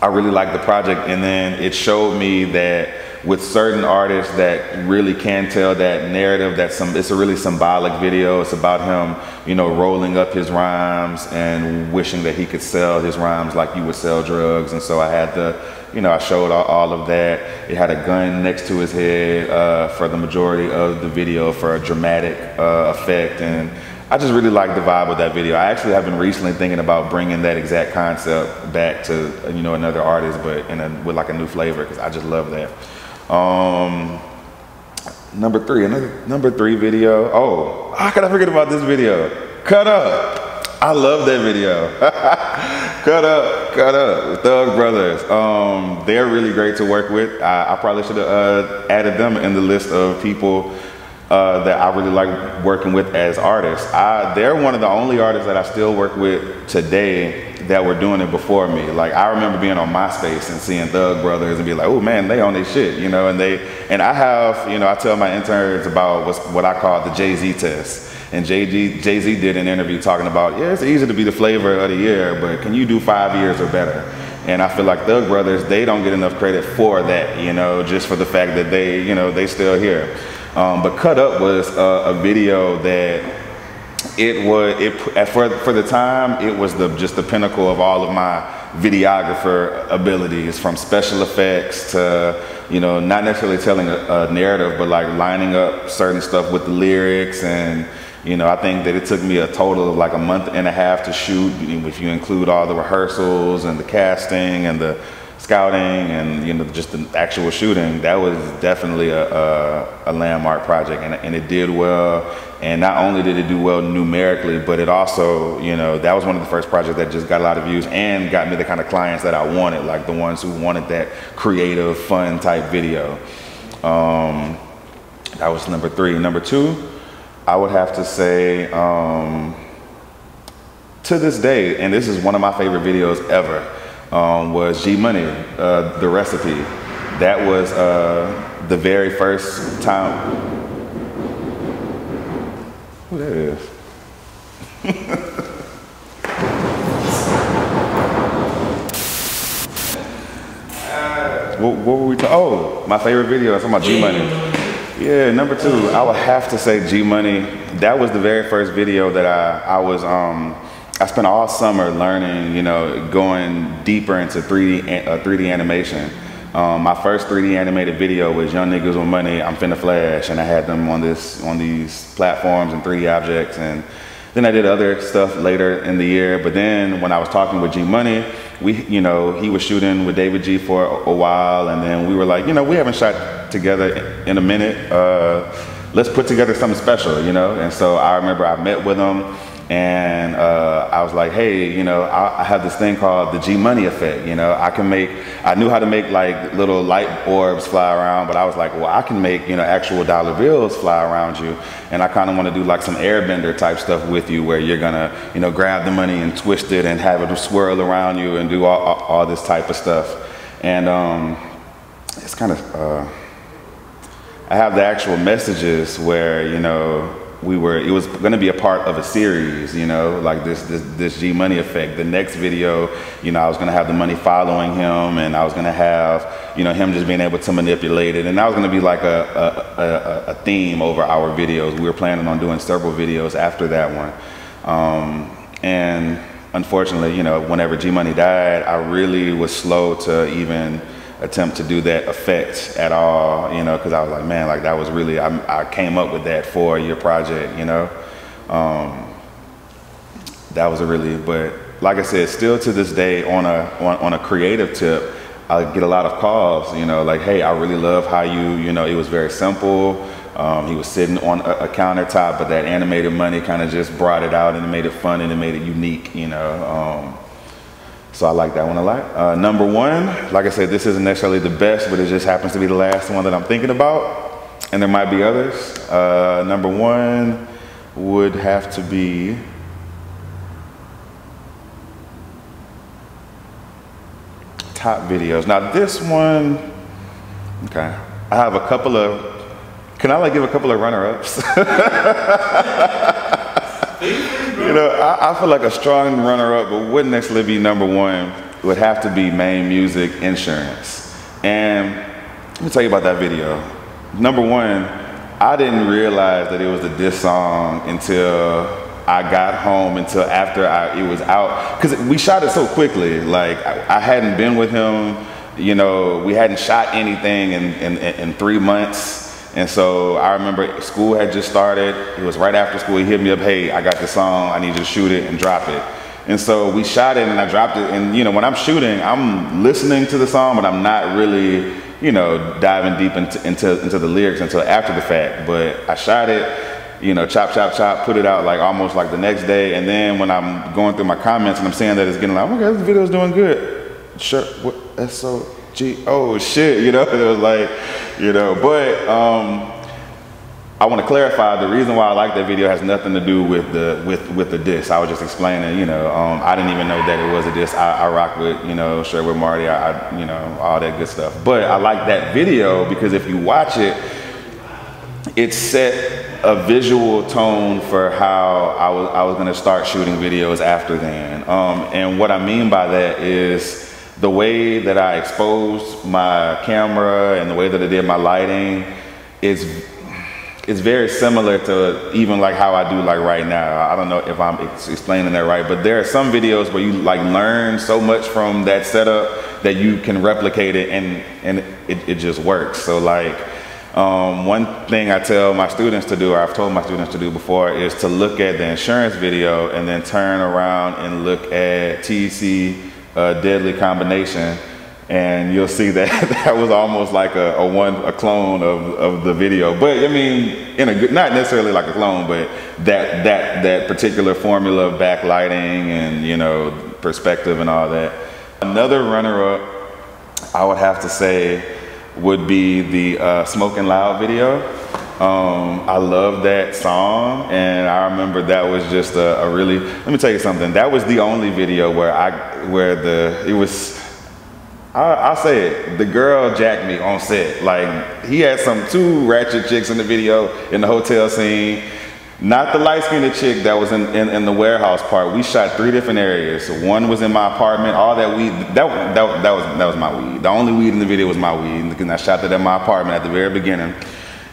I really liked the project. And then it showed me that with certain artists that really can tell that narrative, it's a really symbolic video. It's about him, you know, rolling up his rhymes and wishing that he could sell his rhymes like you would sell drugs. And so I had I showed all of that. It had a gun next to his head for the majority of the video for a dramatic effect. And I just really like the vibe of that video. I actually have been recently thinking about bringing that exact concept back to, you know, another artist, but with like a new flavor, because I just love that. Number three video. Oh, how could I forget about this video? Cut Up. I love that video. Cut Up. Thug Brothers. They're really great to work with. I probably should have added them in the list of people that I really like working with as artists. They're one of the only artists that I still work with today that were doing it before me. Like, I remember being on MySpace and seeing Thug Brothers and be like, oh man, they on their shit, you know. And I have, you know, I tell my interns about what I call the Jay-Z test. And Jay-Z did an interview talking about, yeah, it's easy to be the flavor of the year, but can you do 5 years or better? And I feel like Thug Brothers, they don't get enough credit for that, you know, just for the fact that they still here. But Cut Up was a video that for the time, it was just the pinnacle of all of my videographer abilities, from special effects to, you know, not necessarily telling a narrative, but like lining up certain stuff with the lyrics. And, you know, I think that it took me a total of like a month and a half to shoot, if you include all the rehearsals and the casting and the scouting and, you know, just the actual shooting. That was definitely a landmark project, and it did well. And not only did it do well numerically, but it also, you know, that was one of the first projects that just got a lot of views and got me the kind of clients that I wanted, like the ones who wanted that creative, fun type video. That was number three. Number two, I would have to say, to this day, and this is one of my favorite videos ever, was G Money, The Recipe. That was the very first time. Who that is? What were we talking? Oh, my favorite video. I was talking about G Money. Yeah, number two, I would have to say G Money. That was the very first video that I spent all summer learning, you know, going deeper into 3D animation. My first 3D animated video was Young Niggas with Money, I'm Finna Flash, and I had them on these platforms and 3D objects. And then I did other stuff later in the year. But then when I was talking with G Money, he was shooting with David G for a while, and then we were like, you know, we haven't shot together in a minute. Let's put together something special, you know. And so I remember I met with him. And I was like, hey, you know, I have this thing called the G Money effect. You know, I knew how to make like little light orbs fly around, but I was like, well, I can make, you know, actual dollar bills fly around you. And I kind of want to do like some airbender type stuff with you, where you're gonna, you know, grab the money and twist it and have it swirl around you and do all this type of stuff. And it's kind of, I have the actual messages where, you know, it was going to be a part of a series, you know, like this G Money effect. The next video, you know, I was going to have the money following him, and I was going to have, you know, him just being able to manipulate it. And that was going to be like a theme over our videos. We were planning on doing several videos after that one. And unfortunately, you know, whenever G Money died, I really was slow to even attempt to do that effect at all, you know, because I was like, man, like that was really, I came up with that for your project, you know. That was but like I said, still to this day on a creative tip, I get a lot of calls, you know, like, hey, I really love how you know, it was very simple. He was sitting on a countertop, but that animated money kind of just brought it out and it made it fun and it made it unique, you know. So I like that one a lot. Number one, like I said, this isn't necessarily the best, but it just happens to be the last one that I'm thinking about. And there might be others. Number one would have to be, top videos. Now this one, okay, I have a couple of, can I like give a couple of runner-ups? You know, I feel like a strong runner-up, but wouldn't necessarily be number one. It would have to be Maine Muzik Insurance. And let me tell you about that video. Number one, I didn't realize that it was a diss song until I got home, until after it was out. Because we shot it so quickly. Like, I hadn't been with him, you know, we hadn't shot anything in 3 months. And so I remember school had just started. It was right after school. He hit me up, hey, I got this song. I need you to shoot it and drop it. And so we shot it and I dropped it. And, you know, when I'm shooting, I'm listening to the song, but I'm not really, you know, diving deep into the lyrics until after the fact. But I shot it, you know, chop, put it out like almost like the next day. And then when I'm going through my comments and I'm saying that it's getting like, okay, this video's doing good. Sure, what, S-O-G, oh shit, you know, it was like, you know, but I want to clarify, the reason why I like that video has nothing to do with the diss. I was just explaining, you know, I didn't even know that it was a diss. I rock with, you know, Sure with Marty, you know, all that good stuff. But I like that video because if you watch it, it set a visual tone for how I was going to start shooting videos after then. And what I mean by that is the way that I exposed my camera and the way that I did my lighting is very similar to even like how I do like right now. I don't know if I'm explaining that right, but there are some videos where you like learn so much from that setup that you can replicate it and it just works. So like one thing I tell my students to do, or I've told my students to do before, is to look at the insurance video and then turn around and look at TC Deadly Combination, and you'll see that that was almost like a clone of the video. But I mean, in a good, not necessarily like a clone, but that particular formula of backlighting and, you know, perspective and all that. Another runner-up I would have to say would be the Smoking Loud video. I love that song, and I remember that was just a really, let me tell you something, that was the only video I'll say it, the girl jacked me on set. Like, he had two ratchet chicks in the video in the hotel scene. Not the light-skinned chick that was in the warehouse part. We shot 3 different areas. One was in my apartment. All that weed, that was my weed. The only weed in the video was my weed, and I shot that in my apartment at the very beginning.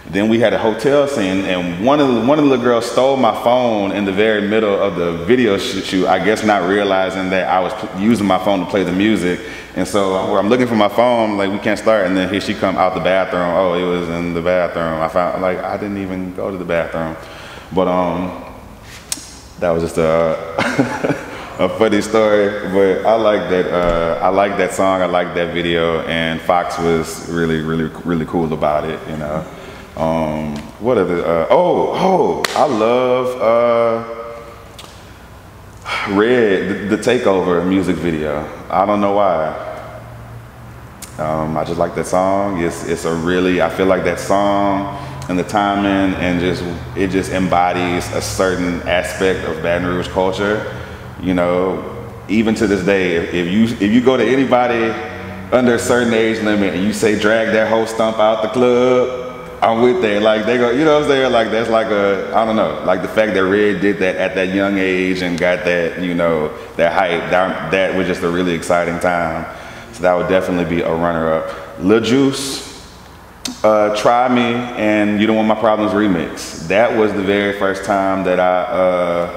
Then we had a hotel scene, and one of the little girls stole my phone in the very middle of the video shoot, I guess not realizing that I was using my phone to play the music. And so where I'm looking for my phone, like, we can't start, and then here she come out the bathroom. Oh, it was in the bathroom. I found, like, I didn't even go to the bathroom. But that was just a funny story. But I like that song, I like that video, and Fox was really cool about it, you know. What are the, I love Red, the Takeover music video. I don't know why. I just like that song. It's a really, I feel like that song and the timing and it just embodies a certain aspect of Baton Rouge culture. You know, even to this day, if you go to anybody under a certain age limit and you say drag that whole stump out the club, I'm with that. Like, they go, you know what I'm saying? Like, that's like I don't know, like the fact that Red did that at that young age and got that, you know, that hype, that was just a really exciting time. So that would definitely be a runner-up. Lil Juice, Try Me, and You Don't Want My Problems remix. That was the very first time that I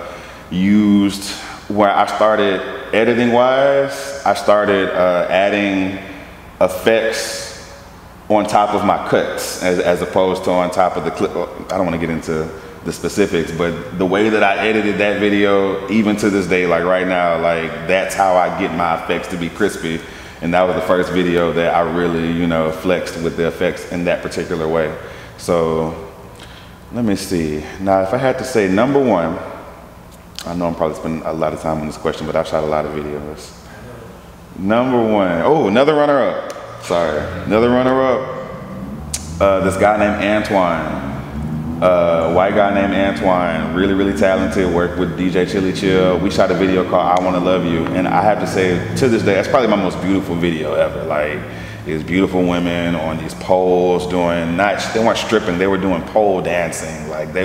used, where I started editing-wise, I started adding effects on top of my cuts as opposed to on top of the clip. I don't want to get into the specifics, but the way that I edited that video, even to this day, like right now, like that's how I get my effects to be crispy. And that was the first video that I really, you know, flexed with the effects in that particular way. So let me see. Now, if I had to say number one, I know I'm probably spending a lot of time on this question, but I've shot a lot of videos. Number one, oh, another runner-up. Sorry, another runner-up. This guy named Antoine. White guy named Antoine, really talented, worked with DJ Chili Chill. We shot a video called I Wanna Love You, and I have to say, to this day, that's probably my most beautiful video ever. Like, it was beautiful women on these poles doing, they weren't stripping, they were doing pole dancing. Like it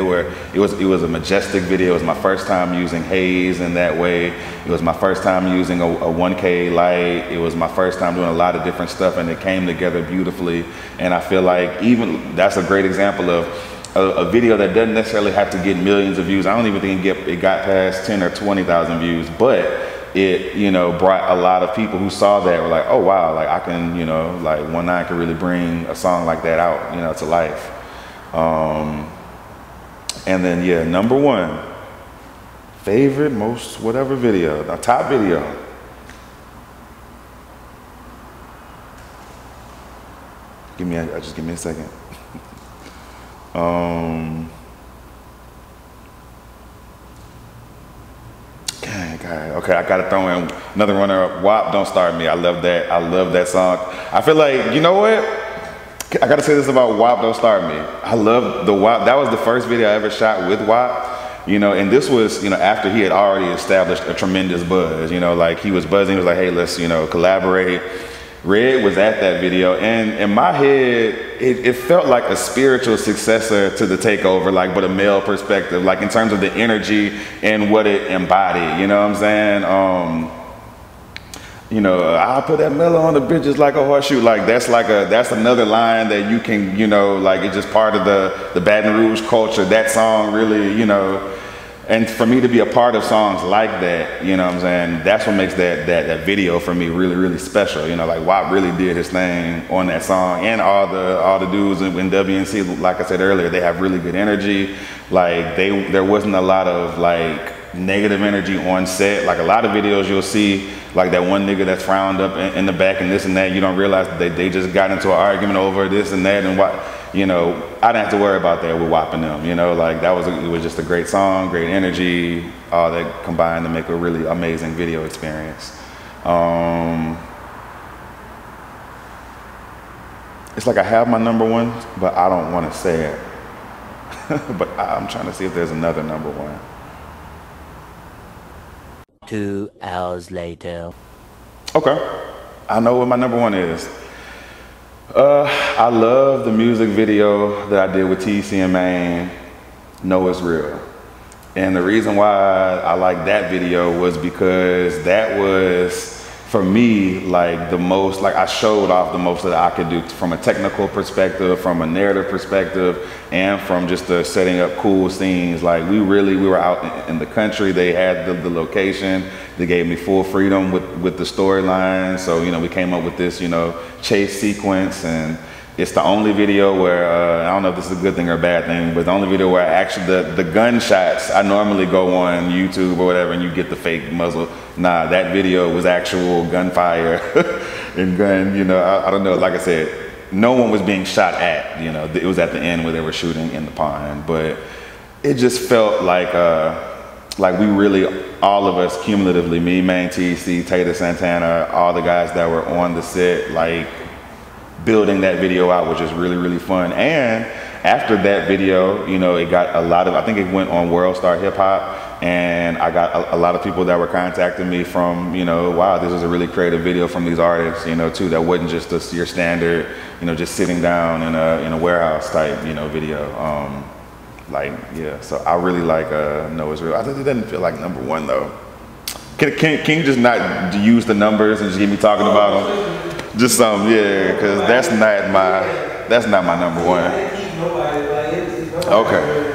was a majestic video. It was my first time using haze in that way. It was my first time using a 1K light. It was my first time doing a lot of different stuff, and it came together beautifully. And I feel like even, that's a great example of a video that doesn't necessarily have to get millions of views. I don't even think it got past 10 or 20,000 views, but it, you know, brought a lot of people who saw that were like, oh wow, like I can, you know, like 1-9 can really bring a song like that out, you know, to life. And then yeah, number 1, favorite, most whatever video, the top video. Just give me a second. Okay, I gotta throw in another runner-up. Whop, Don't Start Me. I love that. I love that song. I feel like, you know what? I gotta say this about Whop, Don't Start Me. I love the Whop. That was the first video I ever shot with Whop. You know, and this was, you know, after he had already established a tremendous buzz. You know, like he was buzzing. He was like, hey, let's, you know, collaborate. Red was at that video, and in my head, it felt like a spiritual successor to the Takeover, like, but a male perspective, like in terms of the energy and what it embodied, you know what I'm saying? You know, I'll put that mellow on the bitches like a horseshoe. Like that's another line that you can, you know, like it's just part of the Baton Rouge culture. That song really, you know, and for me to be a part of songs like that, you know what I'm saying, that's what makes that video for me really special. You know, like Whop really did his thing on that song, and all the dudes in WNC, like I said earlier, they have really good energy. Like there wasn't a lot of like negative energy on set. Like a lot of videos you'll see, like that one nigga that's frowned up in the back and this and that, you don't realize that they just got into an argument over this and that and what. You know, I didn't have to worry about that with Whop and them, you know, like it was just a great song, great energy, all that combined to make a really amazing video experience. It's like I have my number 1, but I don't want to say it. But I'm trying to see if there's another number 1. 2 hours later. Okay, I know what my number 1 is. I love the music video that I did with TC and Maine, Know It's Real. And the reason why I like that video was because that was, for me, like the most, like I showed off the most that I could do from a technical perspective, from a narrative perspective, and from just the setting up cool scenes. Like we were out in the country. They had the location. They gave me full freedom with the storyline. So, you know, we came up with this, you know, chase sequence, and it's the only video where, I don't know if this is a good thing or a bad thing, but the only video where actually the gunshots, I normally go on YouTube or whatever and you get the fake muzzle. Nah, that video was actual gunfire and gun, you know, I don't know, like I said, no one was being shot at, you know, it was at the end where they were shooting in the pond, but it just felt like we really, all of us cumulatively, me, Maine, TC, Tater Santana, all the guys that were on the set, like building that video out was just really fun. And after that video, you know, it got a lot of, I think it went on World Star Hip Hop, and I got a lot of people that were contacting me from, you know, wow, this was a really creative video from these artists, you know, too, that wasn't just your standard, you know, just sitting down in a warehouse type, you know, video. Like, yeah, so I really like Know It's Real. I think it doesn't feel like number 1 though. Can you just not use the numbers and just get me talking about them? Just some, yeah, because that's not my number 1. Okay.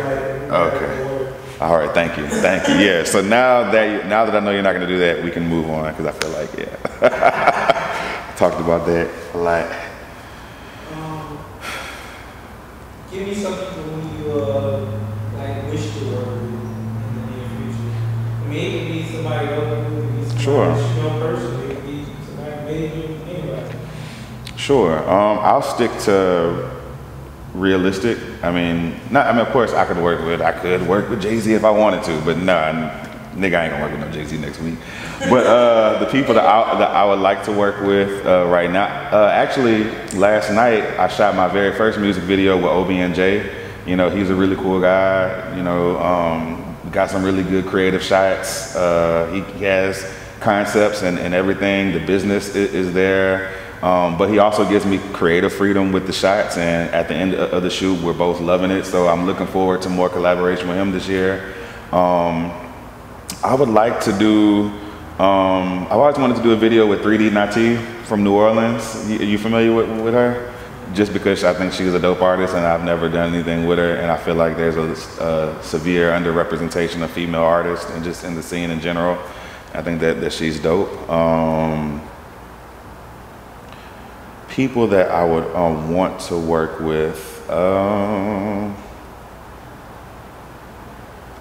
All right, thank you. Yeah, so now that I know you're not gonna do that, we can move on, because I feel like, yeah. Talked about that a lot. Give me some people who you like wish to work with in the near future. I mean, it could be somebody else, it could be somebody you know personally, it could be somebody major, anybody. Sure. I'll stick to realistic. I mean, of course I could work with Jay-Z if I wanted to, but nah, nigga, I ain't gonna work with no Jay-Z next week. But the people that I would like to work with right now, actually last night I shot my very first music video with OBNJ, You know, he's a really cool guy. You know, got some really good creative shots. He has concepts and everything. The business is there. But he also gives me creative freedom with the shots, and at the end of the shoot, we're both loving it. So I'm looking forward to more collaboration with him this year. I would like to do, I've always wanted to do a video with 3D Nati from New Orleans. Are you familiar with her? Just because I think she's a dope artist and I've never done anything with her, and I feel like there's a severe underrepresentation of female artists and just in the scene in general. I think that she's dope. People that I would want to work with,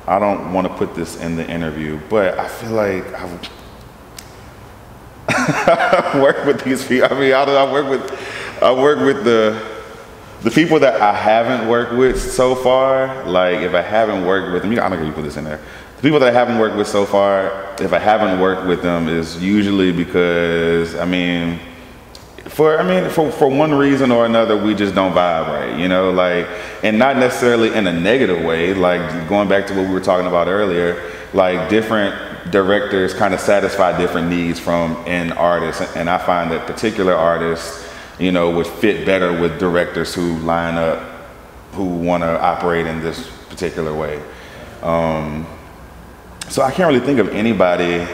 I don't want to put this in the interview, but I feel like I work with these people. I mean, I work with the people that I haven't worked with so far. Like, if I haven't worked with them, I'm not gonna put this in there. The people that I haven't worked with so far, if I haven't worked with them, is usually because for one reason or another, we just don't vibe right, you know, like, and not necessarily in a negative way, like going back to what we were talking about earlier, like different directors kind of satisfy different needs from an artist. And I find that particular artists, you know, would fit better with directors who line up, who want to operate in this particular way. So I can't really think of anybody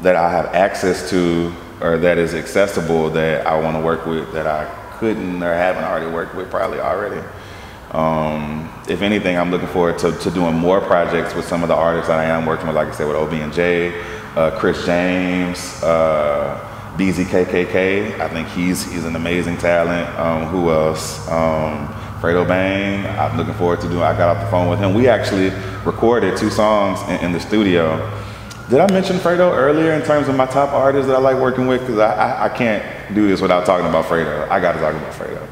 that I have access to or that is accessible that I want to work with that I couldn't or haven't already worked with probably already. If anything, I'm looking forward to doing more projects with some of the artists that I am working with, like I said, with OB&J, Chris James, Beezy KKK. I think he's an amazing talent. Who else? Fredo Bang. I'm looking forward to doing. I got off the phone with him. We actually recorded 2 songs in the studio. Did I mention Fredo earlier in terms of my top artists that I like working with? Because I can't do this without talking about Fredo. I got to talk about Fredo.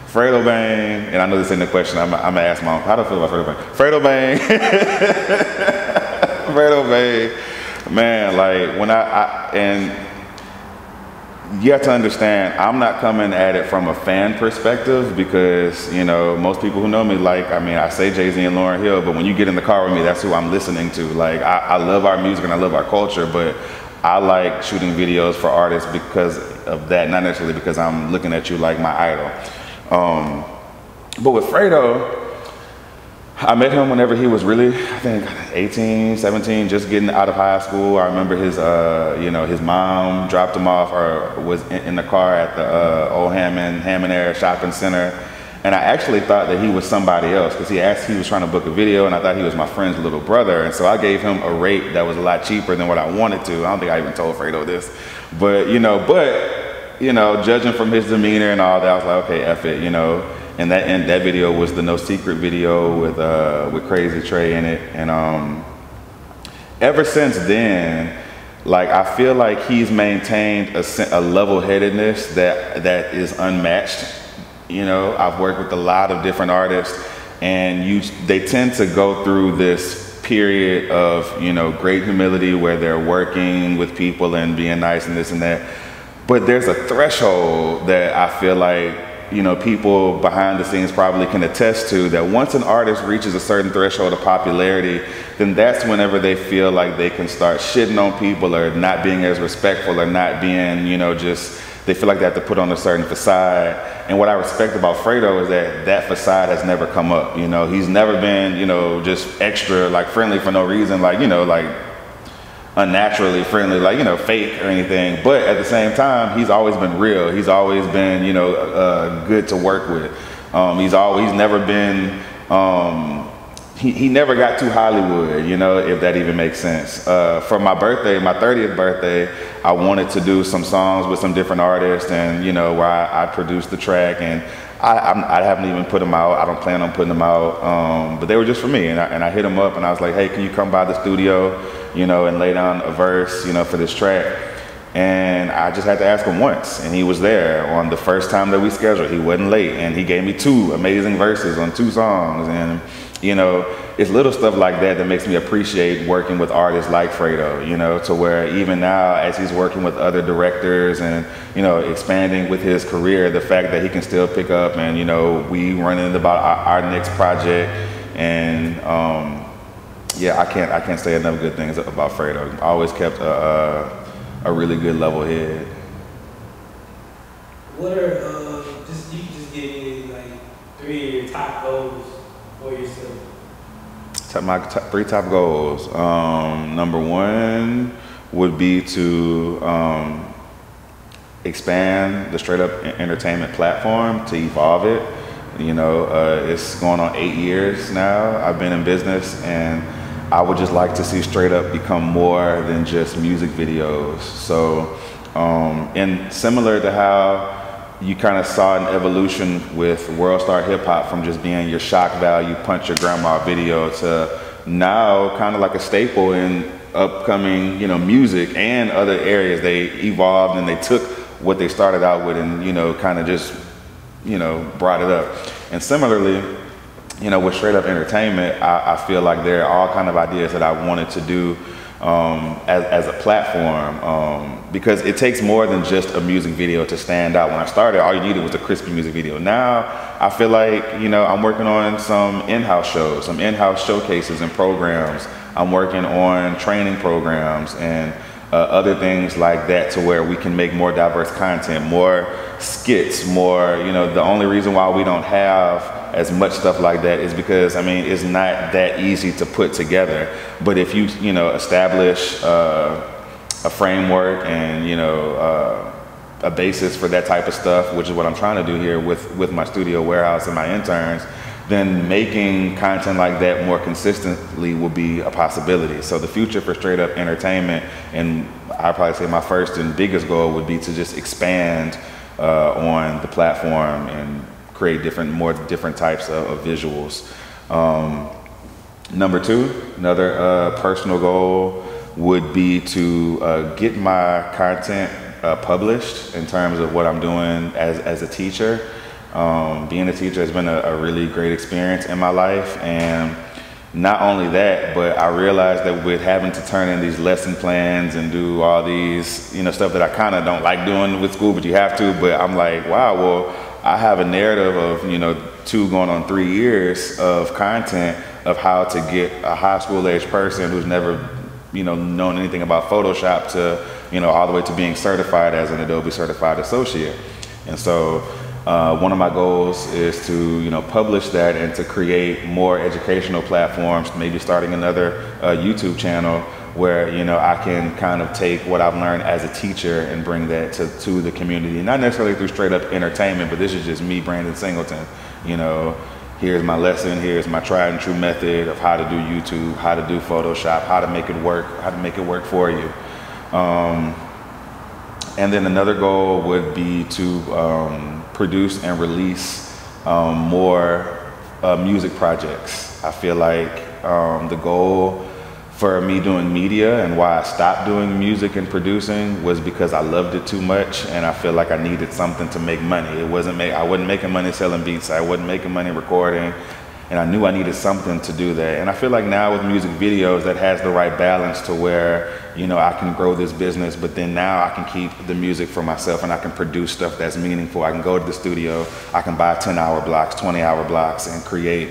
Fredo Bang, and I know this isn't a question. I'm gonna ask Mom, how do I feel about Fredo Bang? Fredo Bang, Fredo Bang, man. Like when and you have to understand, I'm not coming at it from a fan perspective because, you know, most people who know me, like, I mean, I say Jay-Z and Lauryn Hill, but when you get in the car with me, that's who I'm listening to. Like, I love our music and I love our culture, but I like shooting videos for artists because of that, not necessarily because I'm looking at you like my idol. But with Fredo, I met him whenever he was really, I think, 18, 17, just getting out of high school. I remember his, you know, his mom dropped him off or was in the car at the old Hammond Air Shopping Center. And I actually thought that he was somebody else because he was trying to book a video and I thought he was my friend's little brother. And so I gave him a rate that was a lot cheaper than what I wanted to. I don't think I even told Fredo this, but, you know, judging from his demeanor and all that, I was like, okay, F it, you know. And that video was the No Secret video with Crazy Trey in it. And ever since then, like, I feel like he's maintained a level-headedness that is unmatched. You know, I've worked with a lot of different artists, and they tend to go through this period of, you know, great humility where they're working with people and being nice and this and that. But there's a threshold that I feel like, you know, people behind the scenes probably can attest to, that once an artist reaches a certain threshold of popularity, then that's whenever they feel like they can start shitting on people or not being as respectful or not being, you know, just, they feel like they have to put on a certain facade. And what I respect about Fredo is that facade has never come up. You know, he's never been, you know, just extra, like, friendly for no reason, like, you know, like, unnaturally friendly, like, you know, fake or anything. But at the same time, he's always been real. He's always been, you know, good to work with. He's never been, he never got too Hollywood, you know, if that even makes sense. For my birthday, my 30th birthday, I wanted to do some songs with some different artists, and, you know, where I produced the track, and I haven't even put them out. I don't plan on putting them out, but they were just for me. And I hit him up and I was like, hey, can you come by the studio, you know, and lay down a verse, you know, for this track? And I just had to ask him once, and he was there on the first time that we scheduled. He wasn't late, and he gave me 2 amazing verses on 2 songs. And you know, it's little stuff like that that makes me appreciate working with artists like Fredo, you know, to where even now as he's working with other directors and, you know, expanding with his career, the fact that he can still pick up and, you know, we running about our next project and, yeah, I can't say enough good things about Fredo. Always kept a really good level head. What are, you can just give me like 3 of your top goals for yourself. My 3 top goals. Number 1 would be to expand the Str8Up Entertainment platform, to evolve it. You know, it's going on 8 years now. I've been in business, and I would just like to see Str8Up become more than just music videos. So, and similar to how you kind of saw an evolution with World Star Hip Hop from just being your shock value, punch your grandma video to now kind of like a staple in upcoming, you know, music and other areas. They evolved and they took what they started out with and, you know, kind of just, you know, brought it up. And similarly, you know, with Str8Up Entertainment, I feel like there are all kind of ideas that I wanted to do as a platform, because it takes more than just a music video to stand out. When I started, all you needed was a crispy music video. Now, I feel like, you know, I'm working on some in-house shows, some in-house showcases and programs. I'm working on training programs and other things like that, to where we can make more diverse content, more skits, more, you know, the only reason why we don't have as much stuff like that is because, I mean, it's not that easy to put together. But if you know, establish a framework and, you know, a basis for that type of stuff, which is what I'm trying to do here with my studio warehouse and my interns, then making content like that more consistently will be a possibility. So the future for Str8Up Entertainment, and I'd probably say my first and biggest goal would be to just expand on the platform and create more different types of visuals. Number 2, another personal goal would be to get my content published in terms of what I'm doing as a teacher. Being a teacher has been a really great experience in my life, and not only that, but I realized that with having to turn in these lesson plans and do all these, you know, stuff that I kind of don't like doing with school, but you have to, but I'm like, wow, well, I have a narrative of, you know, 2 going on 3 years of content of how to get a high school age person who's never, you know, known anything about Photoshop to, you know, all the way to being certified as an Adobe certified associate. And so one of my goals is to, you know, publish that and to create more educational platforms, maybe starting another YouTube channel where, you know, I can kind of take what I've learned as a teacher and bring that to the community. Not necessarily through Str8Up Entertainment, but this is just me, Brandon Singleton. You know, here's my lesson, here's my tried and true method of how to do YouTube, how to do Photoshop, how to make it work, for you. And then another goal would be to produce and release more music projects. I feel like the goal for me doing media and why I stopped doing music and producing was because I loved it too much, and I feel like I needed something to make money. I wasn't making money selling beats, I wasn't making money recording, and I knew I needed something to do that. And I feel like now with music videos, that has the right balance to where, you know, I can grow this business, but then now I can keep the music for myself and I can produce stuff that's meaningful. I can go to the studio, I can buy 10-hour blocks, 20-hour blocks and create.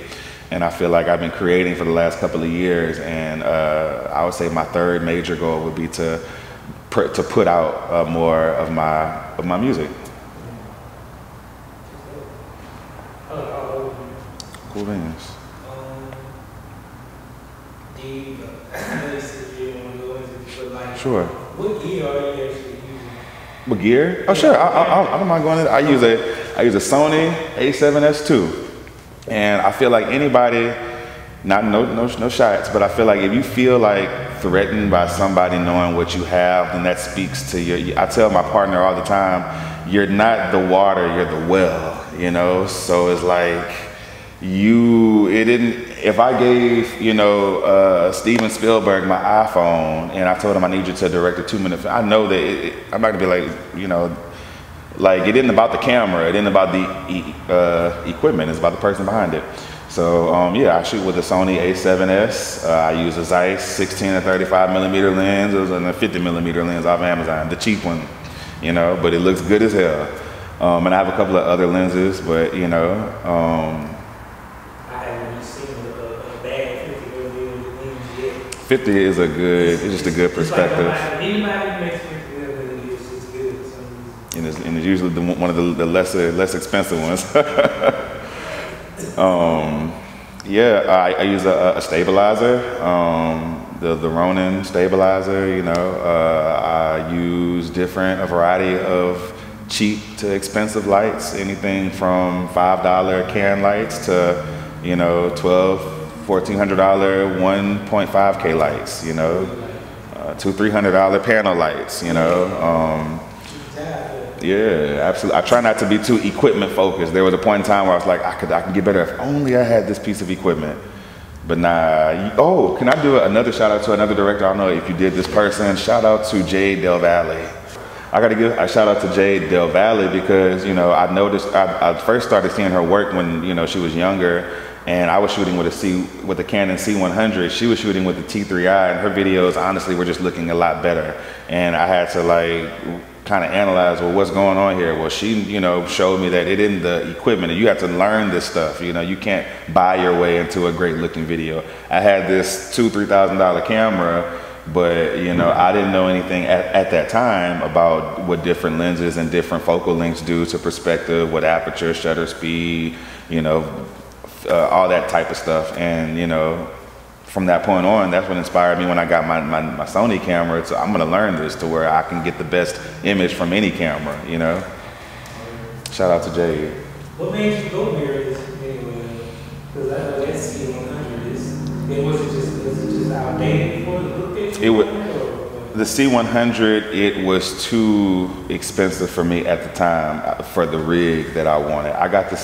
And I feel like I've been creating for the last couple of years, and I would say my 3rd major goal would be to put out more of my music. Cool beans. Sure. What gear are you actually using? What gear? Oh, sure. I don't mind going in. I use a Sony A7S II. And I feel like anybody, no shots, but I feel like if you feel like threatened by somebody knowing what you have, then that speaks to I tell my partner all the time, you're not the water, you're the well, you know? So it's like, if I gave, you know, Steven Spielberg my iPhone and I told him I need you to direct a 2-minute film, I know that I'm not gonna be like, you know, like it isn't about the camera, it isn't about the equipment, it's about the person behind it. So yeah, I shoot with the Sony A7S. I use a Zeiss 16 and 35 millimeter lens. It was a 50 millimeter lens off Amazon, the cheap one, you know, but it looks good as hell. And I have a couple of other lenses, but you know. I haven't seen a bad 50 millimeter lens yet. 50 is a good, it's just a good perspective. Like anybody who makes 50 millimeter is good for some reason. And it's usually one of the less expensive ones. Yeah, I use a stabilizer, the Ronin stabilizer, you know. I use a variety of cheap to expensive lights, anything from $5 can lights to, you know, $1,400 1.5K lights, you know, $200-300 panel lights, you know. Yeah, absolutely. I try not to be too equipment focused. There was a point in time where I was like, I can get better if only I had this piece of equipment. But nah. Oh, can I do another shout out to another director? I don't know if you did this person. Shout out to Jade Del Valle. I got to give a shout out to Jade Del Valle because, you know, I noticed, I first started seeing her work when, you know, she was younger, and I was shooting with a Canon C100. She was shooting with the T3i, and her videos honestly were just looking a lot better. And I had to like kind of analyze, well, what's going on here? Well, she, you know, showed me that it isn't the equipment, and you have to learn this stuff. You know, you can't buy your way into a great looking video. I had this $2,000-3,000 camera, but you know, I didn't know anything at that time about what different lenses and different focal lengths do to perspective, what aperture, shutter speed, you know, all that type of stuff. And you know, from that point on, that's what inspired me when I got my Sony camera. So I'm gonna learn this to where I can get the best image from any camera, you know. Shout out to Jade. What made you go mirrorless anyway? Because I know that C100 was it just outdated before the look at it was the C100. It was too expensive for me at the time for the rig that I wanted. I got the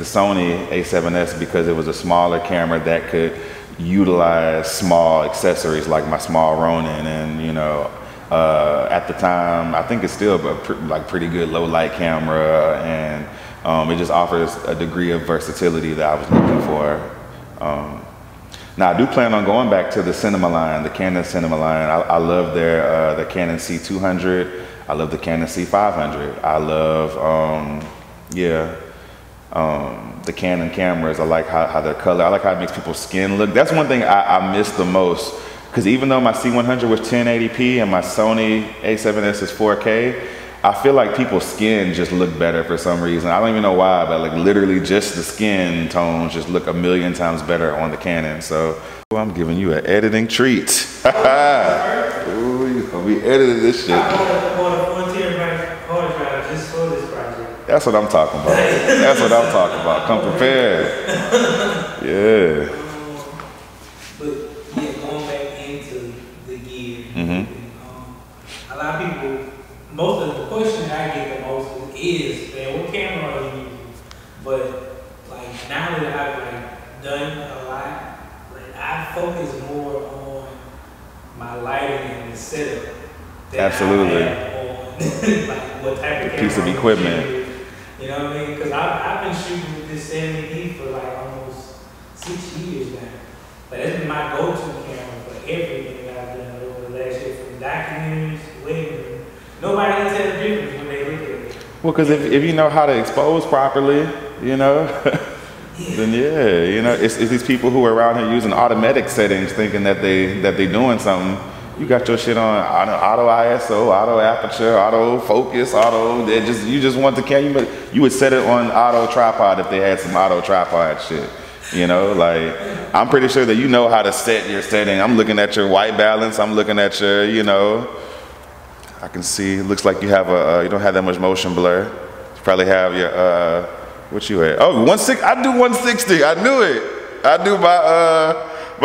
Sony A7S because it was a smaller camera that could utilize small accessories like my small Ronin, and you know, at the time, I think it's still a pretty good low light camera, and it just offers a degree of versatility that I was looking for. Now I do plan on going back to the cinema line, the Canon cinema line. I love the Canon C200. I love the Canon C500. I love, the Canon cameras. I like how their color, I like how it makes people's skin look. That's one thing I miss the most, because even though my C100 was 1080p and my Sony A7S is 4K, I feel like people's skin just look better for some reason. I don't even know why, but like literally just the skin tones just look 1,000,000 times better on the Canon. So I'm giving you an editing treat. Ooh, you gonna be editing this shit. That's what I'm talking about. That's what I'm talking about. Come prepared. Yeah. But yeah, going back into the gear, a lot of people, most of the question I get the most is, man, what camera are you using? But like now that I've like done a lot, like I focus more on my lighting and the setup. Absolutely. Like what type of piece of equipment. You know what I mean? Because I've been shooting with this 70D for like almost 6 years now. But it's been my go-to camera for everything that I've done over the last year, from documentaries, weddings. Nobody can tell the difference when they look at it. Well, because if you know how to expose properly, you know, then yeah, you know, it's these people who are around here using automatic settings, thinking that they doing something. You got your shit on auto ISO, auto aperture, auto focus, auto. You just want the camera. You would set it on auto tripod if they had some auto tripod shit. You know, like I'm pretty sure that you know how to set your setting. I'm looking at your white balance. I'm looking at your, you know. I can see. It looks like you have you don't have that much motion blur. You probably have your what you at? Oh, 160. I do 160. I knew it. I do my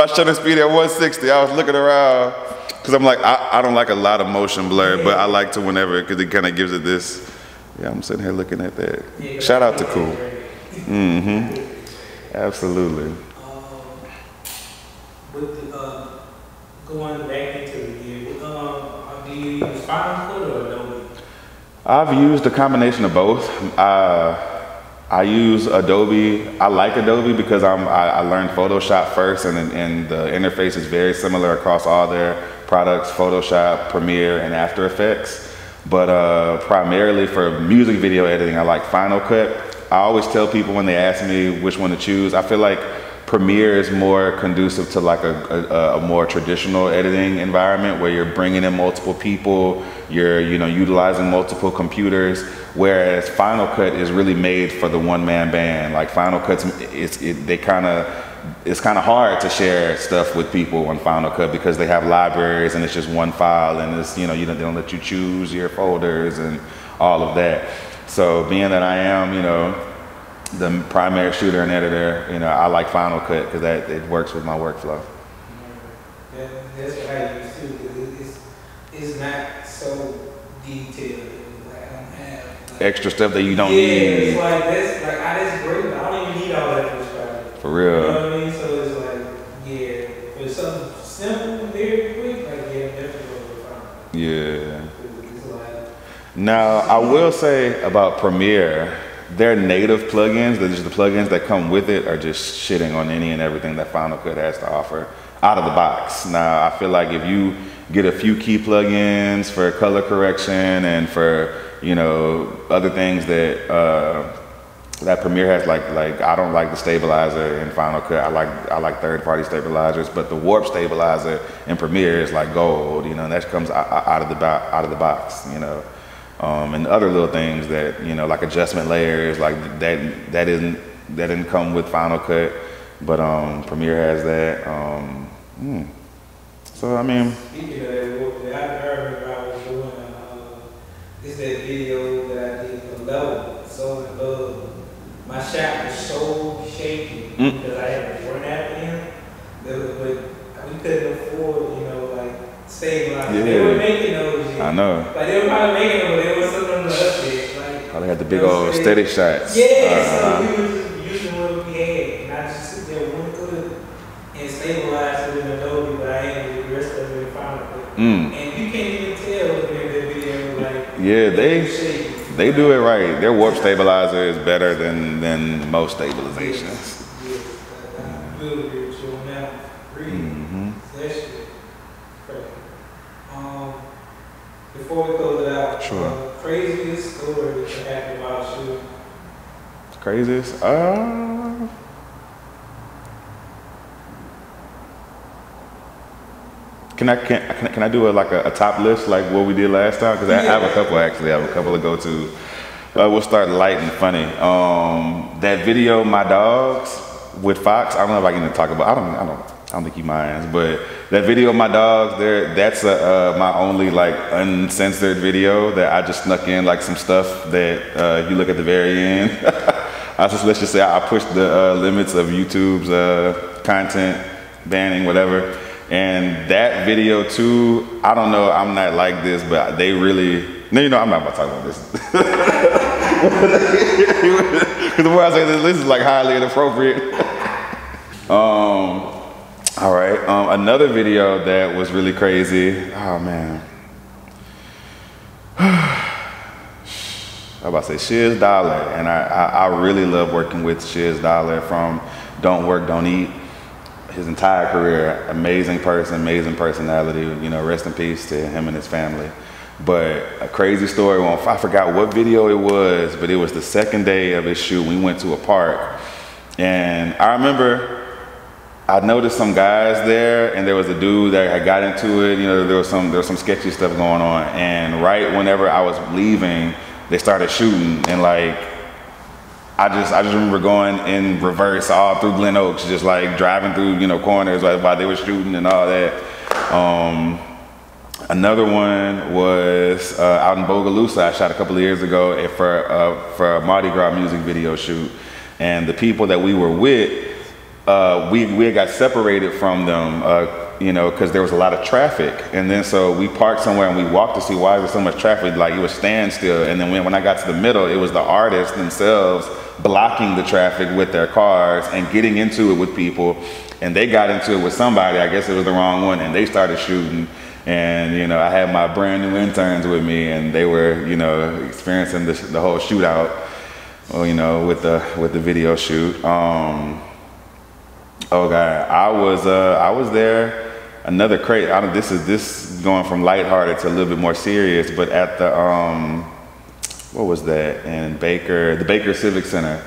shutter speed at 160. I was looking around. Because I'm like, I don't like a lot of motion blur, but I like to whenever, because it kind of gives it this. Yeah, I'm sitting here looking at that. Yeah, shout out to Cool. Absolutely. Going back into the gear, do you use Final Cut or Adobe? I've used a combination of both. I use Adobe. I like Adobe because I learned Photoshop first, and the interface is very similar across all their products: Photoshop, Premiere, and After Effects. But primarily for music video editing, I like Final Cut. I always tell people when they ask me which one to choose, I feel like Premiere is more conducive to like a more traditional editing environment where you're bringing in multiple people, you're utilizing multiple computers, whereas Final Cut is really made for the one-man band. Like Final Cut's, it's kind of hard to share stuff with people on Final Cut because they have libraries and it's just one file, and it's they don't let you choose your folders and all of that. So being that I am the primary shooter and editor, I like Final Cut because it works with my workflow. Yeah, that's what I use too. It's not so detailed. Like I don't have extra stuff that you don't need. It's like that's great. But I don't even need all that for this project. For real. You know what I mean? So it's like, for something simple, very quick, definitely go with Final Cut. Yeah. It's like, now I will say about Premiere, their native plugins, the plugins that come with it, are just shitting on any and everything that Final Cut has to offer out of the box. Now, I feel like if you get a few key plugins for color correction and for other things that that Premiere has, like I don't like the stabilizer in Final Cut. I like third-party stabilizers, but the Warp stabilizer in Premiere is like gold. And that comes out of the box. And other little things that like adjustment layers, like that didn't come with Final Cut, but Premiere has that. So I mean, speaking of that, I remember I was doing this that video that I did for Level, So in Love. My shot was so shaky because I had to run after him, but we couldn't afford stabilizers. Yeah. They were making those. I know. Like they were probably making them, but they were something on the update. Probably had the big old steady shots. Yeah, so we were just using what we had, and I just sit there one clip and stabilized it in Adobe, but I had the rest of it in Final Cut. And you can't even tell looking at that video, yeah, they do it right. Their Warp stabilizer is better than most stabilizations. Yeah, really good show now. Really, that shit. Before we close it out, sure. Craziest story that happened about shooting. Craziest? Can I do a top list like what we did last time? Because I have a couple actually. I have a couple to go to. We'll start light and funny. That video, My Dogs with Fox. I don't know if I can even talk about. I don't think he minds, but that video of My Dogs, that's my only uncensored video that I just snuck in some stuff that you look at the very end. Let's just say I pushed the limits of YouTube's content banning, whatever. And that video too, I don't know, I'm not like this, but they really, I'm not about to talk about this. Because the more I say this is highly inappropriate. All right, another video that was really crazy. Oh man. I'm about to say Shiz Dollar, and I really love working with Shiz Dollar from Don't Work, Don't Eat. His entire career, amazing person, amazing personality, rest in peace to him and his family. But a crazy story, I forgot what video it was, but it was the second day of his shoot. We went to a park, and I remember I noticed some guys there, and there was a dude that had got into it. There was some sketchy stuff going on, and right whenever I was leaving, they started shooting, and I just remember going in reverse all through Glen Oaks, just driving through corners while they were shooting and all that. Another one was out in Bogalusa. I shot a couple of years ago for a Mardi Gras music video shoot, and the people that we were with, we had got separated from them, because there was a lot of traffic, and then so we parked somewhere and we walked to see why there was so much traffic. It was standstill, and then when I got to the middle, it was the artists themselves blocking the traffic with their cars and getting into it with people, and they got into it with somebody. I guess it was the wrong one, and they started shooting. And I had my brand new interns with me, and they were experiencing the whole shootout. well, you know, with the video shoot. Oh God, I was there. Another crazy. This is going from lighthearted to a little bit more serious. But at the what was that in the Baker Civic Center?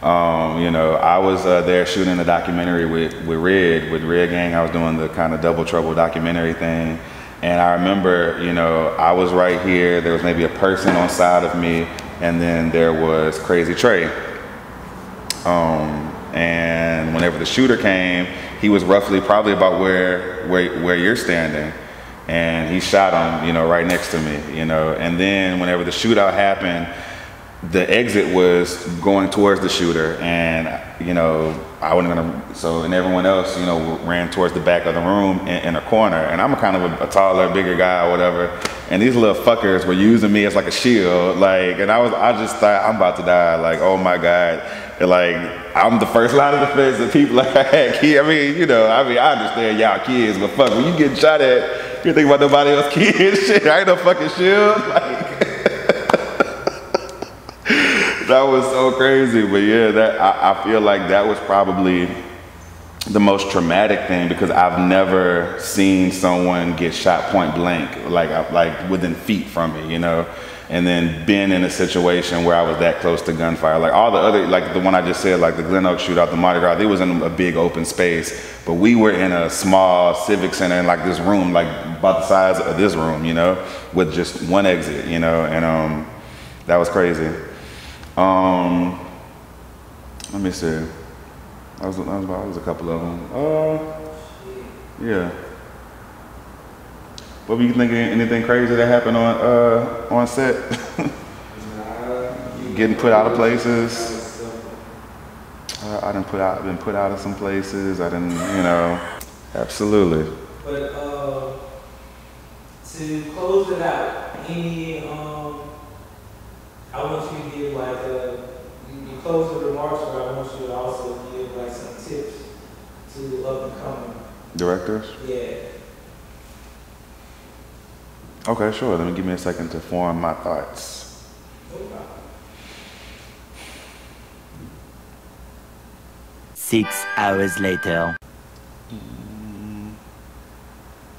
You know, I was there shooting a documentary with Red Gang. I was doing the kind of Double Trouble documentary thing. And I remember, you know, I was right here. There was maybe a person on side of me, and then there was Crazy Trey. And whenever the shooter came, he was probably about where you're standing, and he shot him, you know, right next to me, you know. And then whenever the shootout happened, the exit was going towards the shooter, and you know, and everyone else, you know, ran towards the back of the room in a corner. And I'm kind of a taller, bigger guy or whatever, and these little fuckers were using me as like a shield, like, and I just thought, I'm about to die, like, oh my God. And like, I'm the first line of defense, and people like, I had kids. I mean, you know, I understand y'all kids, but fuck, when you getting shot at, you think about nobody else kids, shit, I ain't no fucking shield, like. That was so crazy. But yeah, I feel like that was probably the most traumatic thing, because I've never seen someone get shot point blank, like within feet from me, you know. And then being in a situation where I was that close to gunfire, like all the other, like the one I just said, like the Glen Oak shootout, the Mardi Gras, it was in a big open space, but we were in a small civic center in like this room, like about the size of this room, you know, with just one exit, you know. And that was crazy. Let me see. That was a couple of them. Yeah. What were you thinking? Anything crazy that happened on set? Getting put out of places. Been put out of some places. I didn't, you know. Absolutely. But to close it out, I want you to give like you close the remarks, but I want you to also give like some tips to up and coming directors. Yeah. Okay, sure. Let me give me a second to form my thoughts. No problem. 6 hours later.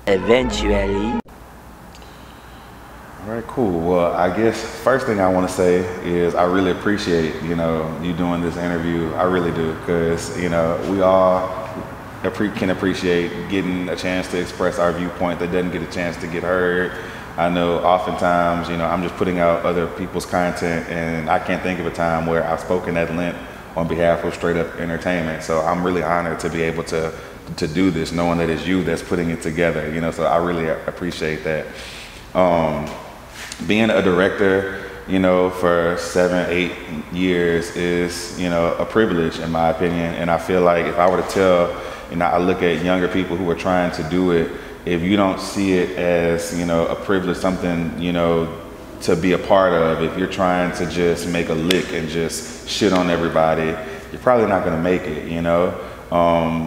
Eventually. All right, cool. Well, I guess first thing I want to say is I really appreciate, you know, you doing this interview. I really do, because, you know, we all can appreciate getting a chance to express our viewpoint that doesn't get a chance to get heard. I know oftentimes, you know, I'm just putting out other people's content, and I can't think of a time where I've spoken at length on behalf of Str8Up Entertainment. So I'm really honored to be able to do this, knowing that it's you that's putting it together, you know, so I really appreciate that. Being a director, you know, for 7-8 years is, you know, a privilege in my opinion. And I feel like if I were to tell, you know, I look at younger people who are trying to do it, if you don't see it as, you know, a privilege, something, you know, to be a part of, if you're trying to just make a lick and just shit on everybody, you're probably not gonna make it, you know?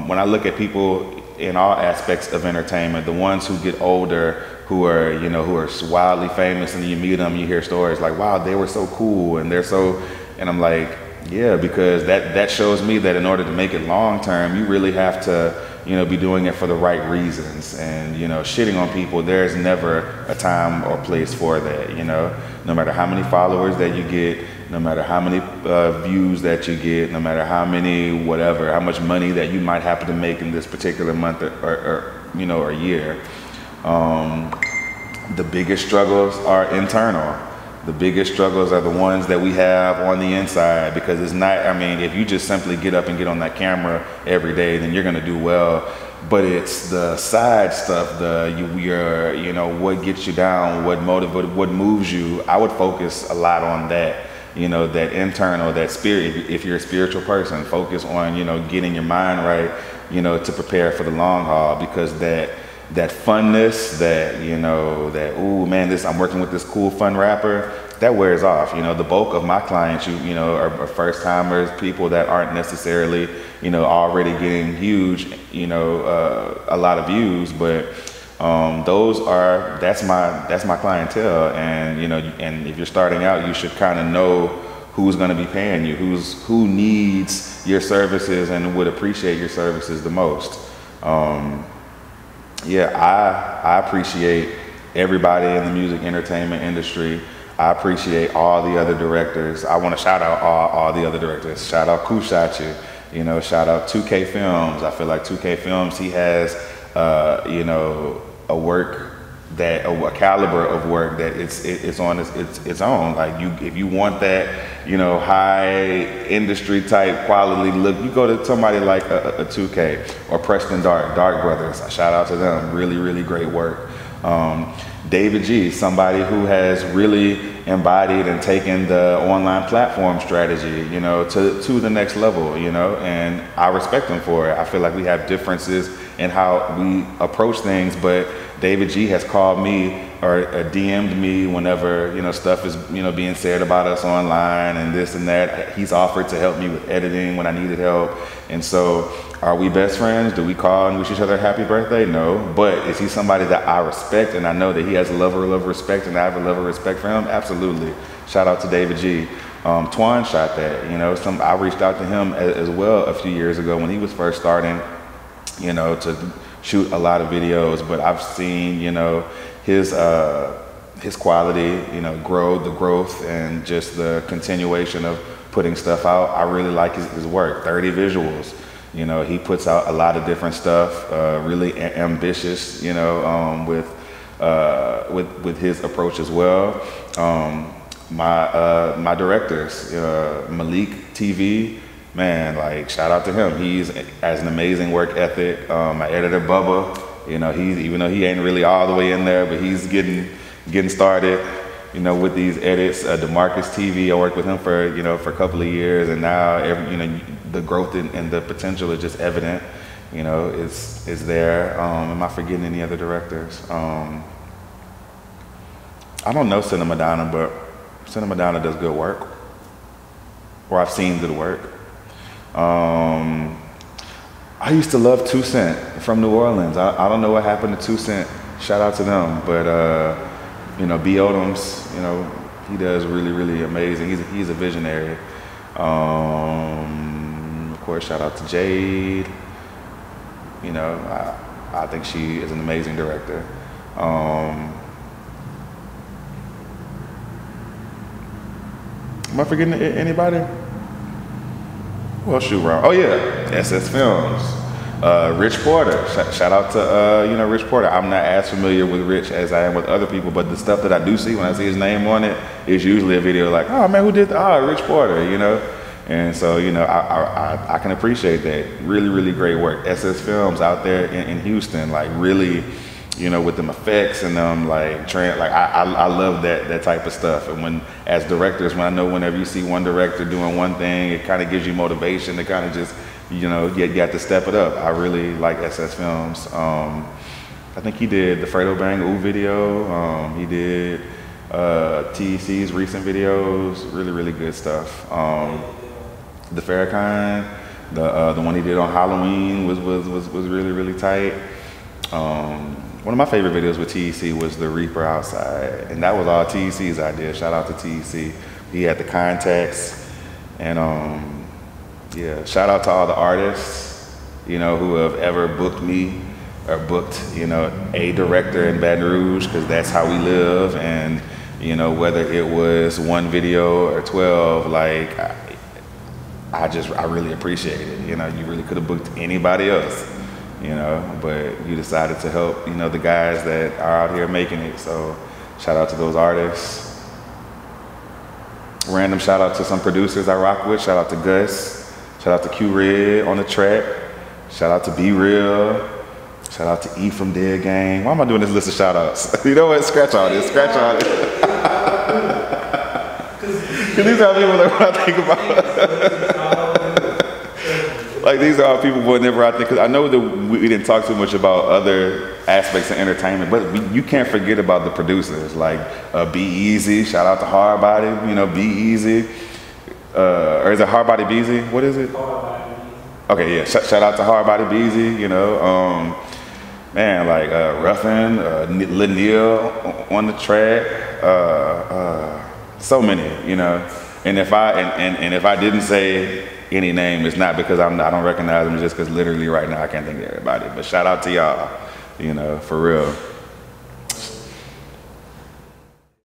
When I look at people in all aspects of entertainment, the ones who get older, who are, you know, who are wildly famous, and you meet them, you hear stories like, wow, they were so cool, and they're so, and I'm like, yeah, because that shows me that in order to make it long term, you really have to, you know, be doing it for the right reasons. And, you know, shitting on people, there's never a time or place for that, you know, no matter how many followers that you get, no matter how many views that you get, no matter how many whatever, how much money that you might happen to make in this particular month or you know, or year. The biggest struggles are internal. The biggest struggles are the ones that we have on the inside, because it's not, I mean, if you just simply get up and get on that camera every day, then you're gonna do well. But it's the side stuff, you know, what gets you down, what motivates, what moves you. I would focus a lot on that, you know, that internal, that spirit. If you're a spiritual person, focus on, you know, getting your mind right, you know, to prepare for the long haul, because that funness, that, you know, that, ooh man, I'm working with this cool fun rapper, that wears off. You know, the bulk of my clients, you know, are first timers, people that aren't necessarily, you know, already getting huge, you know, a lot of views, but that's my clientele. And, you know, and if you're starting out, you should kind of know who's going to be paying you, who needs your services and would appreciate your services the most. Yeah, I appreciate everybody in the music entertainment industry. I appreciate all the other directors. I want to shout out all the other directors. Shout out ShotYa, you know, shout out 2K Films. I feel like 2K Films, he has, you know, a caliber of work that it's on its own. Like if you want that, you know, high industry type quality look, you go to somebody like a 2K or Preston Dark Brothers. Shout out to them. Really, really great work. David G, somebody who has really embodied and taken the online platform strategy, you know, to the next level, you know, and I respect him for it. I feel like we have differences in how we approach things, but David G has called me or DM'd me whenever, you know, stuff is, you know, being said about us online and this and that. He's offered to help me with editing when I needed help. And so are we best friends? Do we call and wish each other a happy birthday? No. But is he somebody that I respect and I know that he has a level of respect and I have a level of respect for him? Absolutely. Shout out to David G. Twan shot that, you know, I reached out to him as well a few years ago when he was first starting, you know, to shoot a lot of videos, but I've seen, you know, his quality, you know, the growth and just the continuation of putting stuff out. I really like his work. 30 visuals, you know, he puts out a lot of different stuff, really ambitious, you know, with his approach as well. My directors, Malik TV, man, like shout out to him. Has an amazing work ethic. My editor Bubba, you know, even though he ain't really all the way in there, but he's getting started, you know, with these edits. DeMarcus TV, I worked with him for a couple of years, and now you know, the growth and the potential is just evident. You know, it's there. Am I forgetting any other directors? I don't know Cinema Donna, but Cinema Donna does good work, or I've seen good work. I used to love 2 Cent from New Orleans. I don't know what happened to 2 Cent. Shout out to them. But, you know, B. Odoms, you know, he does really, really amazing. He's a visionary. Of course, shout out to Jade. You know, I think she is an amazing director. Am I forgetting anybody? Well, shoot, wrong. Oh yeah, SS Films. Rich Porter. Shout out to you know, Rich Porter. I'm not as familiar with Rich as I am with other people, but the stuff that I do see when I see his name on it is usually a video like, oh man, who did Rich Porter, you know? And so, you know, I can appreciate that. Really, really great work. SS Films out there in Houston, like really, you know, with them effects and them like I love that type of stuff. And when as directors, when I know whenever you see one director doing one thing, it kind of gives you motivation to kind of just, you know, you got to step it up. I really like SS Films. I think he did the Fredo Bang Ooh video. He did TEC's recent videos. Really, really good stuff. The Farrakhan, the one he did on Halloween was really, really tight. One of my favorite videos with TEC was the Reaper Outside, and that was all TEC's idea. Shout out to TEC. He had the contacts, and yeah, shout out to all the artists, you know, who have ever booked me or booked, you know, a director in Baton Rouge, because that's how we live. And you know, whether it was one video or 12, like I really appreciate it. You know, you really could have booked anybody else, you know, but you decided to help, you know, the guys that are out here making it. So shout out to those artists. Random shout out to some producers I rock with. Shout out to Gus. Shout out to Q Red on the track. Shout out to Be Real. Shout out to E from Dead Gang. Why am I doing this list of shout outs? You know what? Scratch all this. Scratch all this. Because these are people that when I think about. Like, these are all people whenever I think, because I know that we didn't talk too much about other aspects of entertainment, but you can't forget about the producers, like Beezy. Shout out to Hardbody, you know, Beezy. Or is it Hardbody Beezy? What is it? Okay, yeah, shout out to Hardbody Beezy, you know. Man, like Ruffin, Lil Neil on the track, so many, you know. And if I didn't say any name, it's not because I don't recognize them, it's just because literally right now I can't think of everybody. But shout out to y'all, you know, for real.